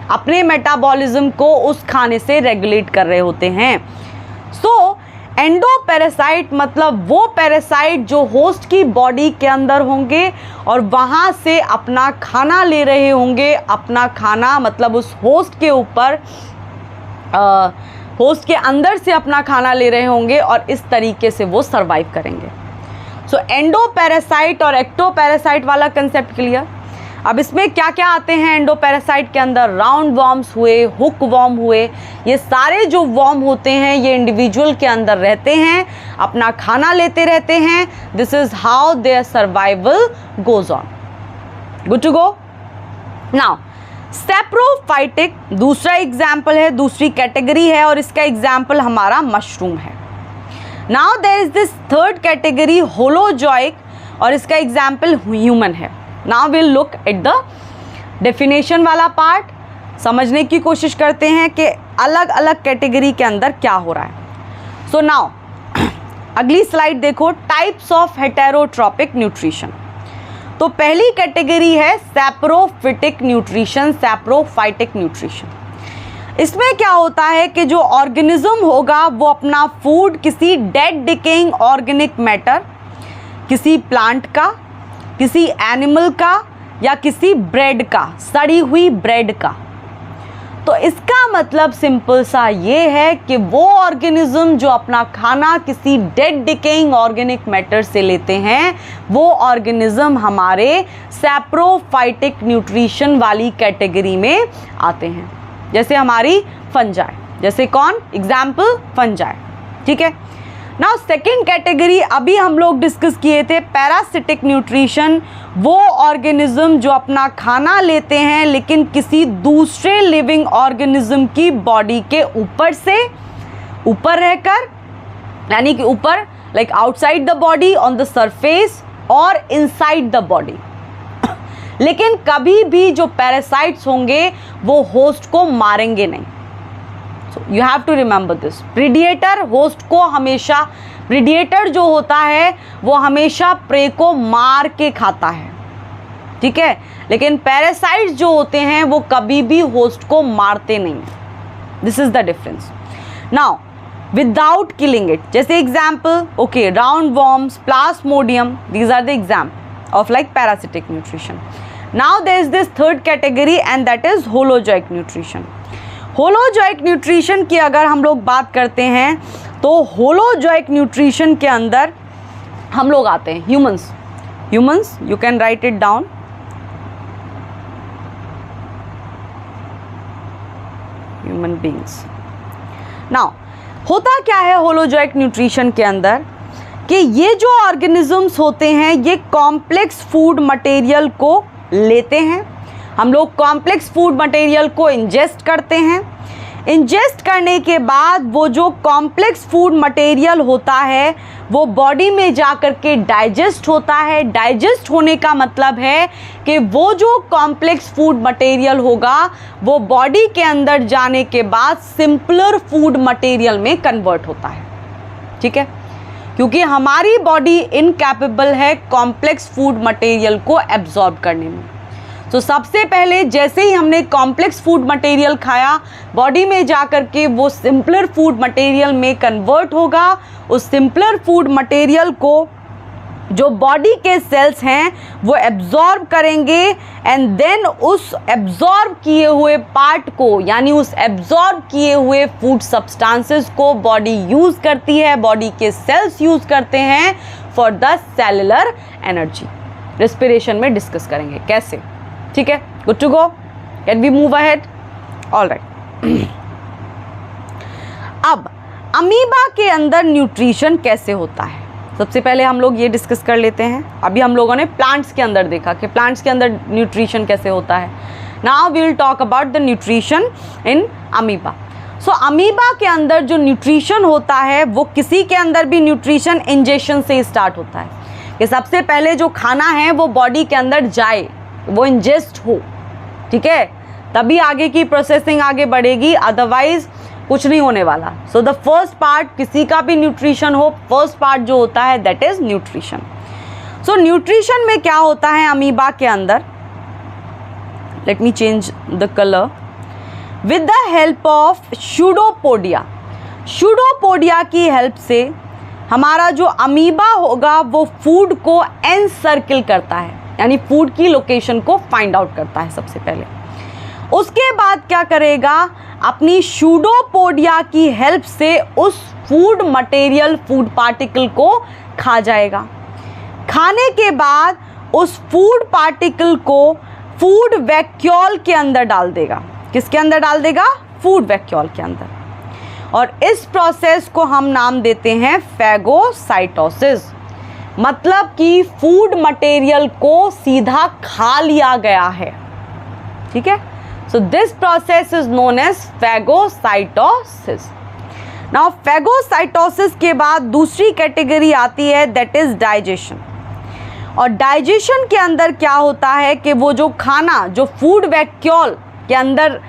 अपने मेटाबॉलिज्म को उस खाने से रेगुलेट कर रहे होते हैं। सो एंडोपैरासाइट मतलब वो पैरासाइट जो होस्ट की बॉडी के अंदर होंगे और वहाँ से अपना खाना ले रहे होंगे। अपना खाना मतलब उस होस्ट के ऊपर, होस्ट के अंदर से अपना खाना ले रहे होंगे और इस तरीके से वो सरवाइव करेंगे। सो एंडोपैरासाइट और एक्टोपैरासाइट वाला कंसेप्ट क्लियर। अब इसमें क्या क्या आते हैं एंडोपैरासाइट के अंदर? राउंड वॉर्म्स हुए, हुक वॉर्म हुए, ये सारे जो वॉर्म होते हैं ये इंडिविजुअल के अंदर रहते हैं, अपना खाना लेते रहते हैं। This is how their survival goes on. Good to go. Now saprophytic दूसरा एग्जाम्पल है, दूसरी कैटेगरी है और इसका एग्जाम्पल हमारा मशरूम है। Now there is this third category holozoic और इसका एग्जाम्पल ह्यूमन है। Now we'll look at the definition वाला पार्ट, समझने की कोशिश करते हैं कि अलग अलग कैटेगरी के अंदर क्या हो रहा है। सो नाउ अगली स्लाइड देखो, टाइप्स ऑफ हेटेरोट्रॉपिक न्यूट्रिशन। तो पहली कैटेगरी है सैप्रोफिटिक न्यूट्रिशन, सैप्रोफाइटिक न्यूट्रिशन। इसमें क्या होता है कि जो ऑर्गेनिज्म होगा वो अपना फूड किसी डेड डिकेइंग ऑर्गेनिक मैटर, किसी प्लांट का, किसी एनिमल का या किसी ब्रेड का, सड़ी हुई ब्रेड का, तो इसका मतलब सिंपल सा ये है कि वो ऑर्गेनिज्म जो अपना खाना किसी डेड डिकेइंग ऑर्गेनिक मैटर से लेते हैं, वो ऑर्गेनिज्म हमारे सैप्रोफाइटिक न्यूट्रिशन वाली कैटेगरी में आते हैं। जैसे हमारी फंजाई, जैसे कौन, एग्जाम्पल फंजाई, ठीक है। नाउ सेकेंड कैटेगरी अभी हम लोग डिस्कस किए थे पैरासिटिक न्यूट्रिशन, वो ऑर्गेनिज्म जो अपना खाना लेते हैं लेकिन किसी दूसरे लिविंग ऑर्गेनिज्म की बॉडी के ऊपर से, ऊपर रहकर, यानी कि ऊपर like outside the body, on the surface और इनसाइड द बॉडी। लेकिन कभी भी जो पैरासाइट्स होंगे वो होस्ट को मारेंगे नहीं। You have to remember this. Predator host को हमेशा, प्रीडिएटर जो होता है वो हमेशा प्रे को मार के खाता है, ठीक है, लेकिन पैरासाइट्स जो होते हैं वो कभी भी होस्ट को मारते नहीं। This is the difference. Now without killing it, जैसे example okay round worms, plasmodium, these are the example of like parasitic nutrition. Now there is this third category and that is holozoic nutrition. Holozoic nutrition की अगर हम लोग बात करते हैं तो होलोजोइक न्यूट्रिशन के अंदर हम लोग आते हैं humans. Humans, you can write it down. Human beings. Now होता क्या है होलोजोइक न्यूट्रिशन के अंदर कि ये जो ऑर्गेनिजम्स होते हैं ये कॉम्प्लेक्स फूड मटेरियल को लेते हैं। हम लोग कॉम्प्लेक्स फूड मटेरियल को इंजेस्ट करते हैं। इंजेस्ट करने के बाद वो जो कॉम्प्लेक्स फूड मटेरियल होता है वो बॉडी में जा कर के डाइजेस्ट होता है। डाइजेस्ट होने का मतलब है कि वो जो कॉम्प्लेक्स फूड मटेरियल होगा वो बॉडी के अंदर जाने के बाद सिंपलर फूड मटेरियल में कन्वर्ट होता है, ठीक है, क्योंकि हमारी बॉडी इनकैपेबल है कॉम्प्लेक्स फूड मटेरियल को एब्जॉर्ब करने में। तो सबसे पहले जैसे ही हमने कॉम्प्लेक्स फूड मटेरियल खाया, बॉडी में जाकर के वो सिंपलर फूड मटेरियल में कन्वर्ट होगा। उस सिंपलर फूड मटेरियल को जो बॉडी के सेल्स हैं वो एब्जॉर्ब करेंगे एंड देन उस एब्जॉर्ब किए हुए पार्ट को, यानी उस एब्जॉर्ब किए हुए फूड सब्सटेंसेस को बॉडी यूज़ करती है, बॉडी के सेल्स यूज़ करते हैं for the cellular energy. Respiration में डिस्कस करेंगे कैसे, ठीक है। Good to go, can we move ahead? Alright. अब अमीबा के अंदर न्यूट्रिशन कैसे होता है, सबसे पहले हम लोग ये डिस्कस कर लेते हैं। अभी हम लोगों ने प्लांट्स के अंदर देखा कि प्लांट्स के अंदर न्यूट्रिशन कैसे होता है। Now we will talk about the nutrition in amoeba. So amoeba के अंदर जो न्यूट्रिशन होता है वो किसी के अंदर भी न्यूट्रिशन इंजेक्शन से स्टार्ट होता है कि सबसे पहले जो खाना है वो बॉडी के अंदर जाए, वो इंजेस्ट हो, ठीक है, तभी आगे की प्रोसेसिंग आगे बढ़ेगी, अदरवाइज कुछ नहीं होने वाला। सो द फर्स्ट पार्ट किसी का भी न्यूट्रिशन हो, फर्स्ट पार्ट जो होता है that is nutrition. So nutrition में क्या होता है अमीबा के अंदर, let me change the colour, with the help of pseudopodia. Pseudopodia की हेल्प से हमारा जो अमीबा होगा वो फूड को एनसर्किल करता है, यानी फूड की लोकेशन को फाइंड आउट करता है सबसे पहले। उसके बाद क्या करेगा, अपनी सूडोपोडिया की हेल्प से उस फूड मटेरियल, फूड पार्टिकल को खा जाएगा। खाने के बाद उस फूड पार्टिकल को फूड वैक्यूल के अंदर डाल देगा। किसके अंदर डाल देगा? फूड वैक्यूल के अंदर। और इस प्रोसेस को हम नाम देते हैं फैगोसाइटोसिस, मतलब कि फूड मटेरियल को सीधा खा लिया गया है, ठीक है। So this process is known as phagocytosis. Now phagocytosis के बाद दूसरी कैटेगरी आती है दैट इज डाइजेशन। और डाइजेशन के अंदर क्या होता है कि वो जो खाना जो फूड वैक्यूल के अंदर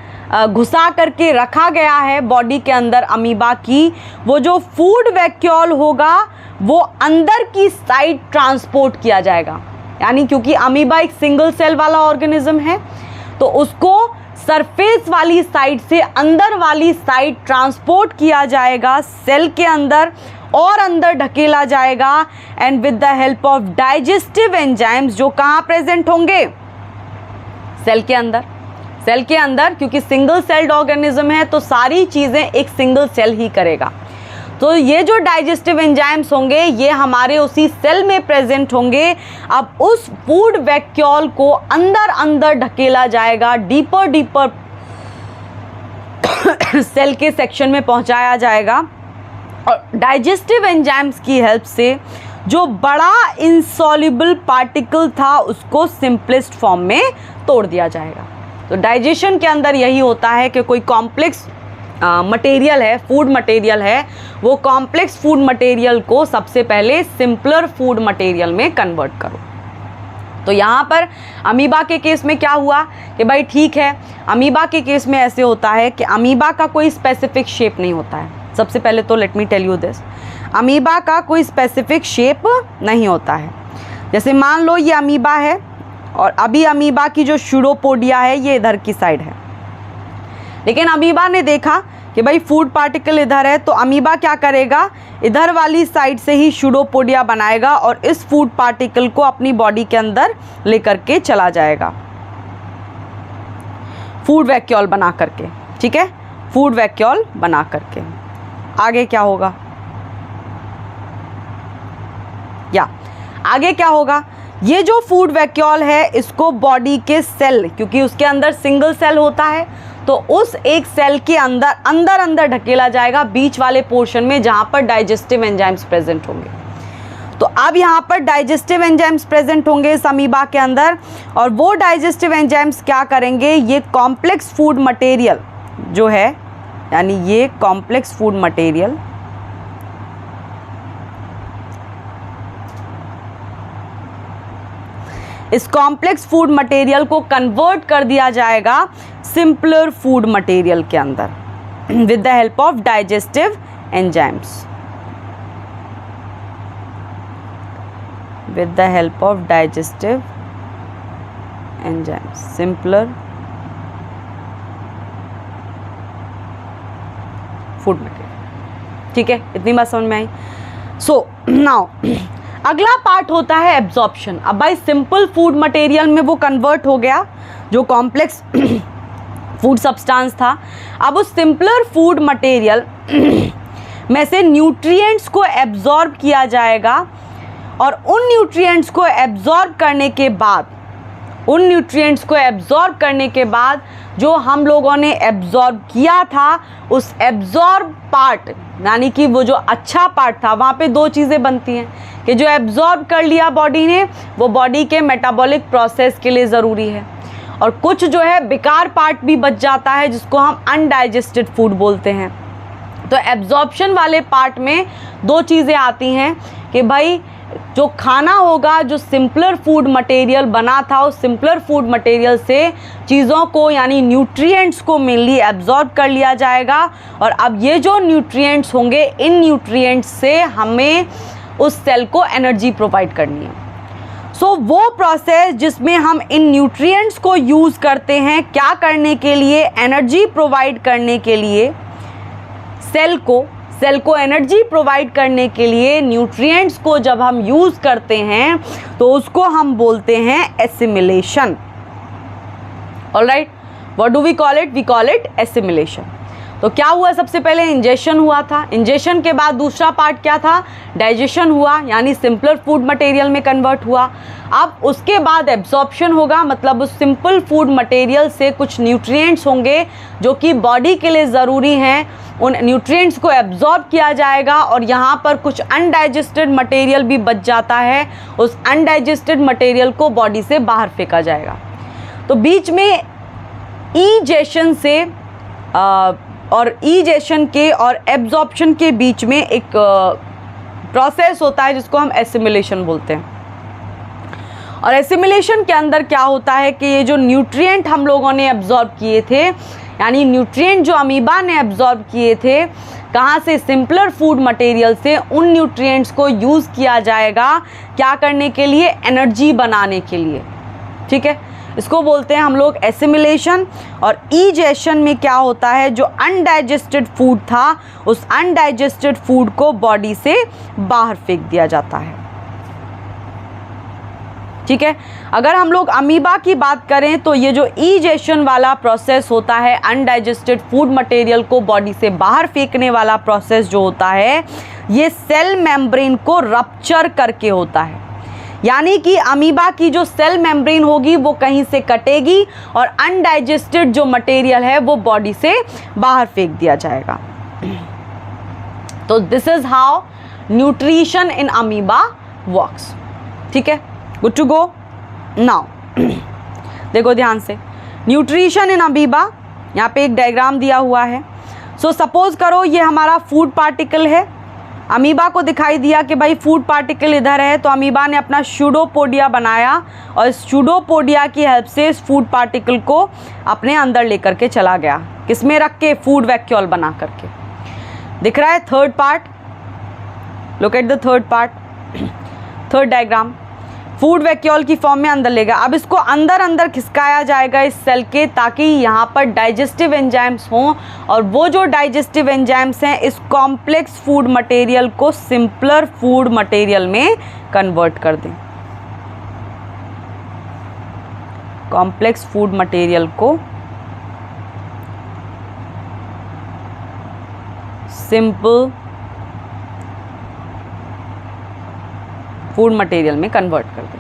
घुसा करके रखा गया है बॉडी के अंदर अमीबा की, वो जो फूड वैक्यूल होगा वो अंदर की साइड ट्रांसपोर्ट किया जाएगा। यानी क्योंकि अमीबा एक सिंगल सेल वाला ऑर्गेनिज्म है तो उसको सरफेस वाली साइड से अंदर वाली साइड ट्रांसपोर्ट किया जाएगा सेल के अंदर और अंदर ढकेला जाएगा and with the help of digestive enzymes जो कहाँ प्रेजेंट होंगे? सेल के अंदर, सेल के अंदर, क्योंकि सिंगल सेल्ड ऑर्गेनिज्म है तो सारी चीज़ें एक सिंगल सेल ही करेगा। तो ये जो डाइजेस्टिव एंजाइम्स होंगे ये हमारे उसी सेल में प्रेजेंट होंगे। अब उस फूड वैक्यूल को अंदर अंदर ढकेला जाएगा, डीपर डीपर सेल के सेक्शन में पहुंचाया जाएगा और डाइजेस्टिव एंजाइम्स की हेल्प से जो बड़ा इनसॉल्युबल पार्टिकल था उसको सिंपलेस्ट फॉर्म में तोड़ दिया जाएगा। तो डाइजेशन के अंदर यही होता है कि कोई कॉम्प्लेक्स मटेरियल है, फूड मटेरियल है, वो कॉम्प्लेक्स फूड मटेरियल को सबसे पहले सिंपलर फूड मटेरियल में कन्वर्ट करो। तो यहाँ पर अमीबा के केस में क्या हुआ कि भाई ठीक है, अमीबा के केस में ऐसे होता है कि अमीबा का कोई स्पेसिफिक शेप नहीं होता है। सबसे पहले तो let me tell you this, amoeba का कोई स्पेसिफिक शेप नहीं होता है। जैसे मान लो ये अमीबा है और अभी अमीबा की जो शूडोपोडिया है ये इधर की साइड है, लेकिन अमीबा ने देखा कि भाई फूड पार्टिकल इधर है, तो अमीबा क्या करेगा, इधर वाली साइड से ही शूडोपोडिया बनाएगा और इस फूड पार्टिकल को अपनी बॉडी के अंदर लेकर के चला जाएगा फूड वैक्यूल बना करके। ठीक है, फूड वैक्यूल बना करके आगे क्या होगा, या आगे क्या होगा, ये जो फूड वैक्यूल है इसको बॉडी के सेल, क्योंकि उसके अंदर सिंगल सेल होता है, तो उस एक सेल के अंदर अंदर अंदर ढकेला जाएगा बीच वाले पोर्शन में जहां पर डाइजेस्टिव एंजाइम्स प्रेजेंट होंगे। तो अब यहाँ पर डाइजेस्टिव एंजाइम्स प्रेजेंट होंगे इस अमीबा के अंदर, और वो डाइजेस्टिव एंजाइम्स क्या करेंगे, ये कॉम्प्लेक्स फूड मटेरियल जो है, यानी ये कॉम्प्लेक्स फूड मटेरियल इस कॉम्प्लेक्स फूड मटेरियल को कन्वर्ट कर दिया जाएगा सिंपलर फूड मटेरियल के अंदर with the help of digestive enzymes, with the help of digestive enzymes, simpler food material। ठीक है, इतनी बात समझ में आई। सो नाउ अगला पार्ट होता है एब्जॉर्प्शन। अब भाई सिंपल फूड मटेरियल में वो कन्वर्ट हो गया जो कॉम्प्लेक्स फूड सब्सटेंस था। अब उस सिंपलर फूड मटेरियल में से न्यूट्रिएंट्स को एब्जॉर्ब किया जाएगा और उन न्यूट्रिएंट्स को एब्जॉर्ब करने के बाद जो हम लोगों ने एब्जॉर्ब किया था उस एब्जॉर्ब पार्ट, यानी कि वो जो अच्छा पार्ट था, वहाँ पे दो चीज़ें बनती हैं कि जो एब्जॉर्ब कर लिया बॉडी ने वो बॉडी के मेटाबॉलिक प्रोसेस के लिए ज़रूरी है, और कुछ जो है बेकार पार्ट भी बच जाता है जिसको हम अनडाइजेस्टेड फूड बोलते हैं। तो एब्जॉर्प्शन वाले पार्ट में दो चीज़ें आती हैं कि भाई जो खाना होगा, जो सिंपलर फूड मटेरियल बना था, उस सिंपलर फूड मटेरियल से चीज़ों को यानी न्यूट्रिएंट्स को मेनली एब्जॉर्ब कर लिया जाएगा, और अब ये जो न्यूट्रिएंट्स होंगे इन न्यूट्रिएंट्स से हमें उस सेल को एनर्जी प्रोवाइड करनी है। सो वो प्रोसेस जिसमें हम इन न्यूट्रिएंट्स को यूज़ करते हैं क्या करने के लिए, एनर्जी प्रोवाइड करने के लिए, सेल को एनर्जी प्रोवाइड करने के लिए न्यूट्रिएंट्स को जब हम यूज़ करते हैं तो उसको हम बोलते हैं assimilation. Alright, what do we call it, we call it assimilation. तो क्या हुआ, सबसे पहले इंजेशन हुआ था, इंजेशन के बाद दूसरा पार्ट क्या था, डाइजेशन हुआ, यानी सिंपलर फूड मटेरियल में कन्वर्ट हुआ। अब उसके बाद एब्जॉर्प्शन होगा, मतलब उस सिंपल फूड मटेरियल से कुछ न्यूट्रिएंट्स होंगे जो कि बॉडी के लिए ज़रूरी हैं, उन न्यूट्रिएंट्स को एब्जॉर्ब किया जाएगा और यहाँ पर कुछ अनडाइजेस्टेड मटेरियल भी बच जाता है, उस अनडाइजेस्टेड मटेरियल को बॉडी से बाहर फेंका जाएगा। तो बीच में ईजेशन से और ईजेशन के और एब्जॉर्प्शन के बीच में एक प्रोसेस होता है जिसको हम एसिमिलेशन बोलते हैं। और एसिमिलेशन के अंदर क्या होता है कि ये जो न्यूट्रिएंट हम लोगों ने एब्जॉर्ब किए थे, यानी न्यूट्रिएंट जो अमीबा ने एब्जॉर्ब किए थे, कहाँ से, सिंपलर फूड मटेरियल से, उन न्यूट्रिएंट्स को यूज़ किया जाएगा क्या करने के लिए, एनर्जी बनाने के लिए। ठीक है, इसको बोलते हैं हम लोग एसिमिलेशन। और ईजेशन में क्या होता है, जो अनडाइजेस्टेड फूड था उस अनडाइजेस्टेड फूड को बॉडी से बाहर फेंक दिया जाता है। ठीक है। अगर हम लोग अमीबा की बात करें तो ये जो ईजेशन वाला प्रोसेस होता है, अनडाइजेस्टेड फूड मटेरियल को बॉडी से बाहर फेंकने वाला प्रोसेस जो होता है, ये सेल मेम्ब्रेन को रप्चर करके होता है। यानी कि अमीबा की जो सेल मेम्ब्रेन होगी वो कहीं से कटेगी और अनडाइजेस्टेड जो मटेरियल है वो बॉडी से बाहर फेंक दिया जाएगा। तो this is how nutrition in amoeba works. ठीक है, गुड टू गो नाउ। देखो ध्यान से, न्यूट्रिशन इन अमीबा, यहाँ पे एक डायग्राम दिया हुआ है। सो सपोज करो ये हमारा फूड पार्टिकल है। अमीबा को दिखाई दिया कि भाई फूड पार्टिकल इधर है, तो अमीबा ने अपना स्यूडोपोडिया बनाया और इस स्यूडोपोडिया की हेल्प से इस फूड पार्टिकल को अपने अंदर लेकर के चला गया। किसमें रख के? फूड वैक्यूल बना करके। दिख रहा है third part, look at the third part, third diagram. Food vacuole की फॉर्म में अंदर लेगा। अब इसको अंदर अंदर खिसकाया जाएगा इस सेल के, ताकि यहाँ पर डाइजेस्टिव एंजाइम्स हों और वो जो डाइजेस्टिव एंजाइम्स हैं इस कॉम्प्लेक्स फूड मटेरियल को सिंपलर फूड मटेरियल में कन्वर्ट कर दें। कॉम्प्लेक्स फूड मटेरियल को सिंपल फूड मटेरियल में कन्वर्ट कर दें।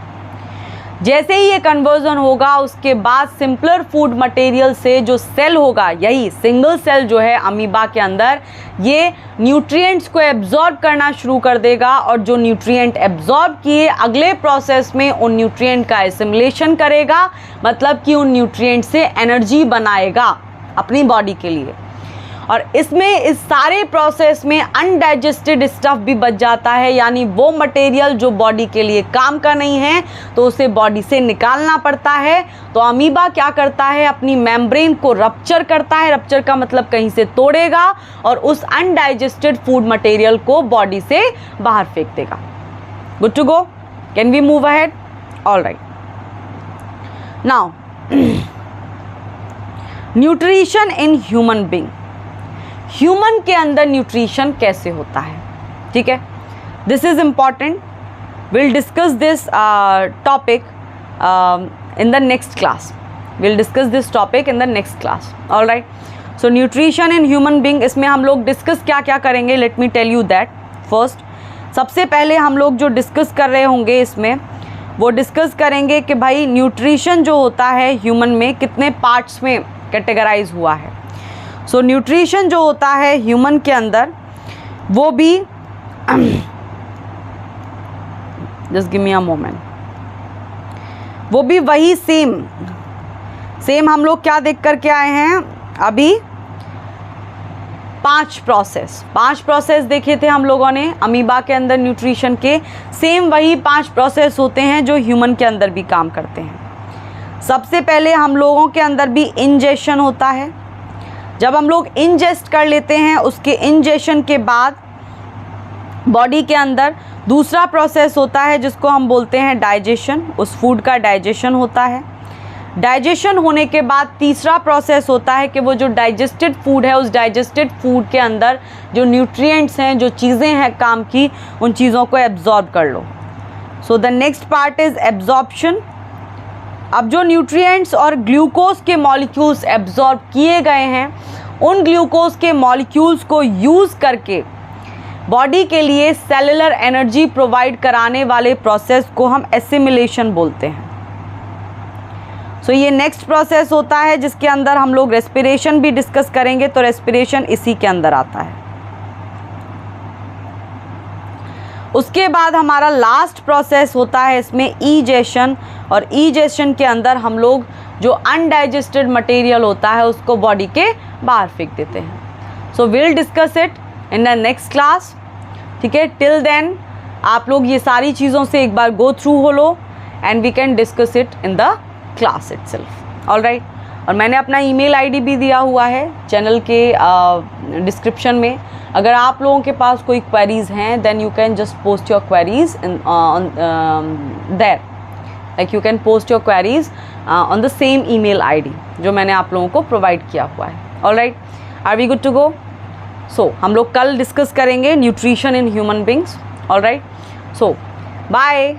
जैसे ही ये कन्वर्जन होगा उसके बाद सिंपलर फूड मटेरियल से जो सेल होगा, यही सिंगल सेल जो है अमीबा के अंदर, ये न्यूट्रिएंट्स को एब्जॉर्ब करना शुरू कर देगा और जो न्यूट्रिएंट एब्जॉर्ब किए अगले प्रोसेस में उन न्यूट्रिएंट का एसिमिलेशन करेगा, मतलब कि उन न्यूट्रिएंट से एनर्जी बनाएगा अपनी बॉडी के लिए। और इसमें इस सारे प्रोसेस में अनडाइजेस्टेड स्टफ भी बच जाता है, यानी वो मटेरियल जो बॉडी के लिए काम का नहीं है तो उसे बॉडी से निकालना पड़ता है। तो अमीबा क्या करता है? अपनी मेम्ब्रेन को रप्चर करता है। रप्चर का मतलब कहीं से तोड़ेगा और उस अनडाइजेस्टेड फूड मटेरियल को बॉडी से बाहर फेंक देगा। Good to go, can we move ahead? All right, now nutrition in human being. Human के अंदर न्यूट्रिशन कैसे होता है? ठीक है, this is important. Will discuss this topic in the next class. Will discuss this topic in the next class. All right, so nutrition in human being, इसमें हम लोग डिस्कस क्या क्या करेंगे, late me tell you that. First, सबसे पहले हम लोग जो डिस्कस कर रहे होंगे इसमें, वो डिस्कस करेंगे कि भाई न्यूट्रिशन जो होता है ह्यूमन में कितने पार्ट्स में कैटेगराइज हुआ है। सो न्यूट्रिशन जो होता है ह्यूमन के अंदर वो भी just give me a moment, वो भी वही सेम हम लोग क्या देख करके आए हैं अभी? 5 प्रोसेस देखे थे हम लोगों ने अमीबा के अंदर न्यूट्रिशन के। सेम वही 5 प्रोसेस होते हैं जो ह्यूमन के अंदर भी काम करते हैं। सबसे पहले हम लोगों के अंदर भी इंजेशन होता है। जब हम लोग इंजेस्ट कर लेते हैं, उसके इंजेशन के बाद बॉडी के अंदर दूसरा प्रोसेस होता है जिसको हम बोलते हैं डाइजेशन। उस फूड का डाइजेशन होता है। डाइजेशन होने के बाद तीसरा प्रोसेस होता है कि वो जो डाइजेस्टेड फूड है, उस डाइजेस्टेड फूड के अंदर जो न्यूट्रिएंट्स हैं, जो चीज़ें हैं काम की, उन चीज़ों को एब्जॉर्ब कर लो। So the next part is absorption. अब जो न्यूट्रिएंट्स और ग्लूकोज के मॉलिक्यूल्स एब्जॉर्ब किए गए हैं, उन ग्लूकोज के मॉलिक्यूल्स को यूज़ करके बॉडी के लिए सेलुलर एनर्जी प्रोवाइड कराने वाले प्रोसेस को हम एसिमिलेशन बोलते हैं। सो ये नेक्स्ट प्रोसेस होता है जिसके अंदर हम लोग रेस्पिरेशन भी डिस्कस करेंगे, तो रेस्पिरेशन इसी के अंदर आता है। उसके बाद हमारा लास्ट प्रोसेस होता है इसमें ईजेशन, और ईजेशन के अंदर हम लोग जो अनडाइजेस्टेड मटेरियल होता है उसको बॉडी के बाहर फेंक देते हैं। So will discuss it in the next class. ठीक है, टिल देन आप लोग ये सारी चीज़ों से एक बार गो थ्रू हो लो and we can discuss it in the class itself. All right, और मैंने अपना ईमेल आईडी भी दिया हुआ है चैनल के डिस्क्रिप्शन में। अगर आप लोगों के पास कोई क्वेरीज़ हैं then you can just post your queries there, like you can post your queries on the same email ID जो मैंने आप लोगों को प्रोवाइड किया हुआ है। All right, are we good to go? So हम लोग कल डिस्कस करेंगे nutrition in human beings. All right, so bye.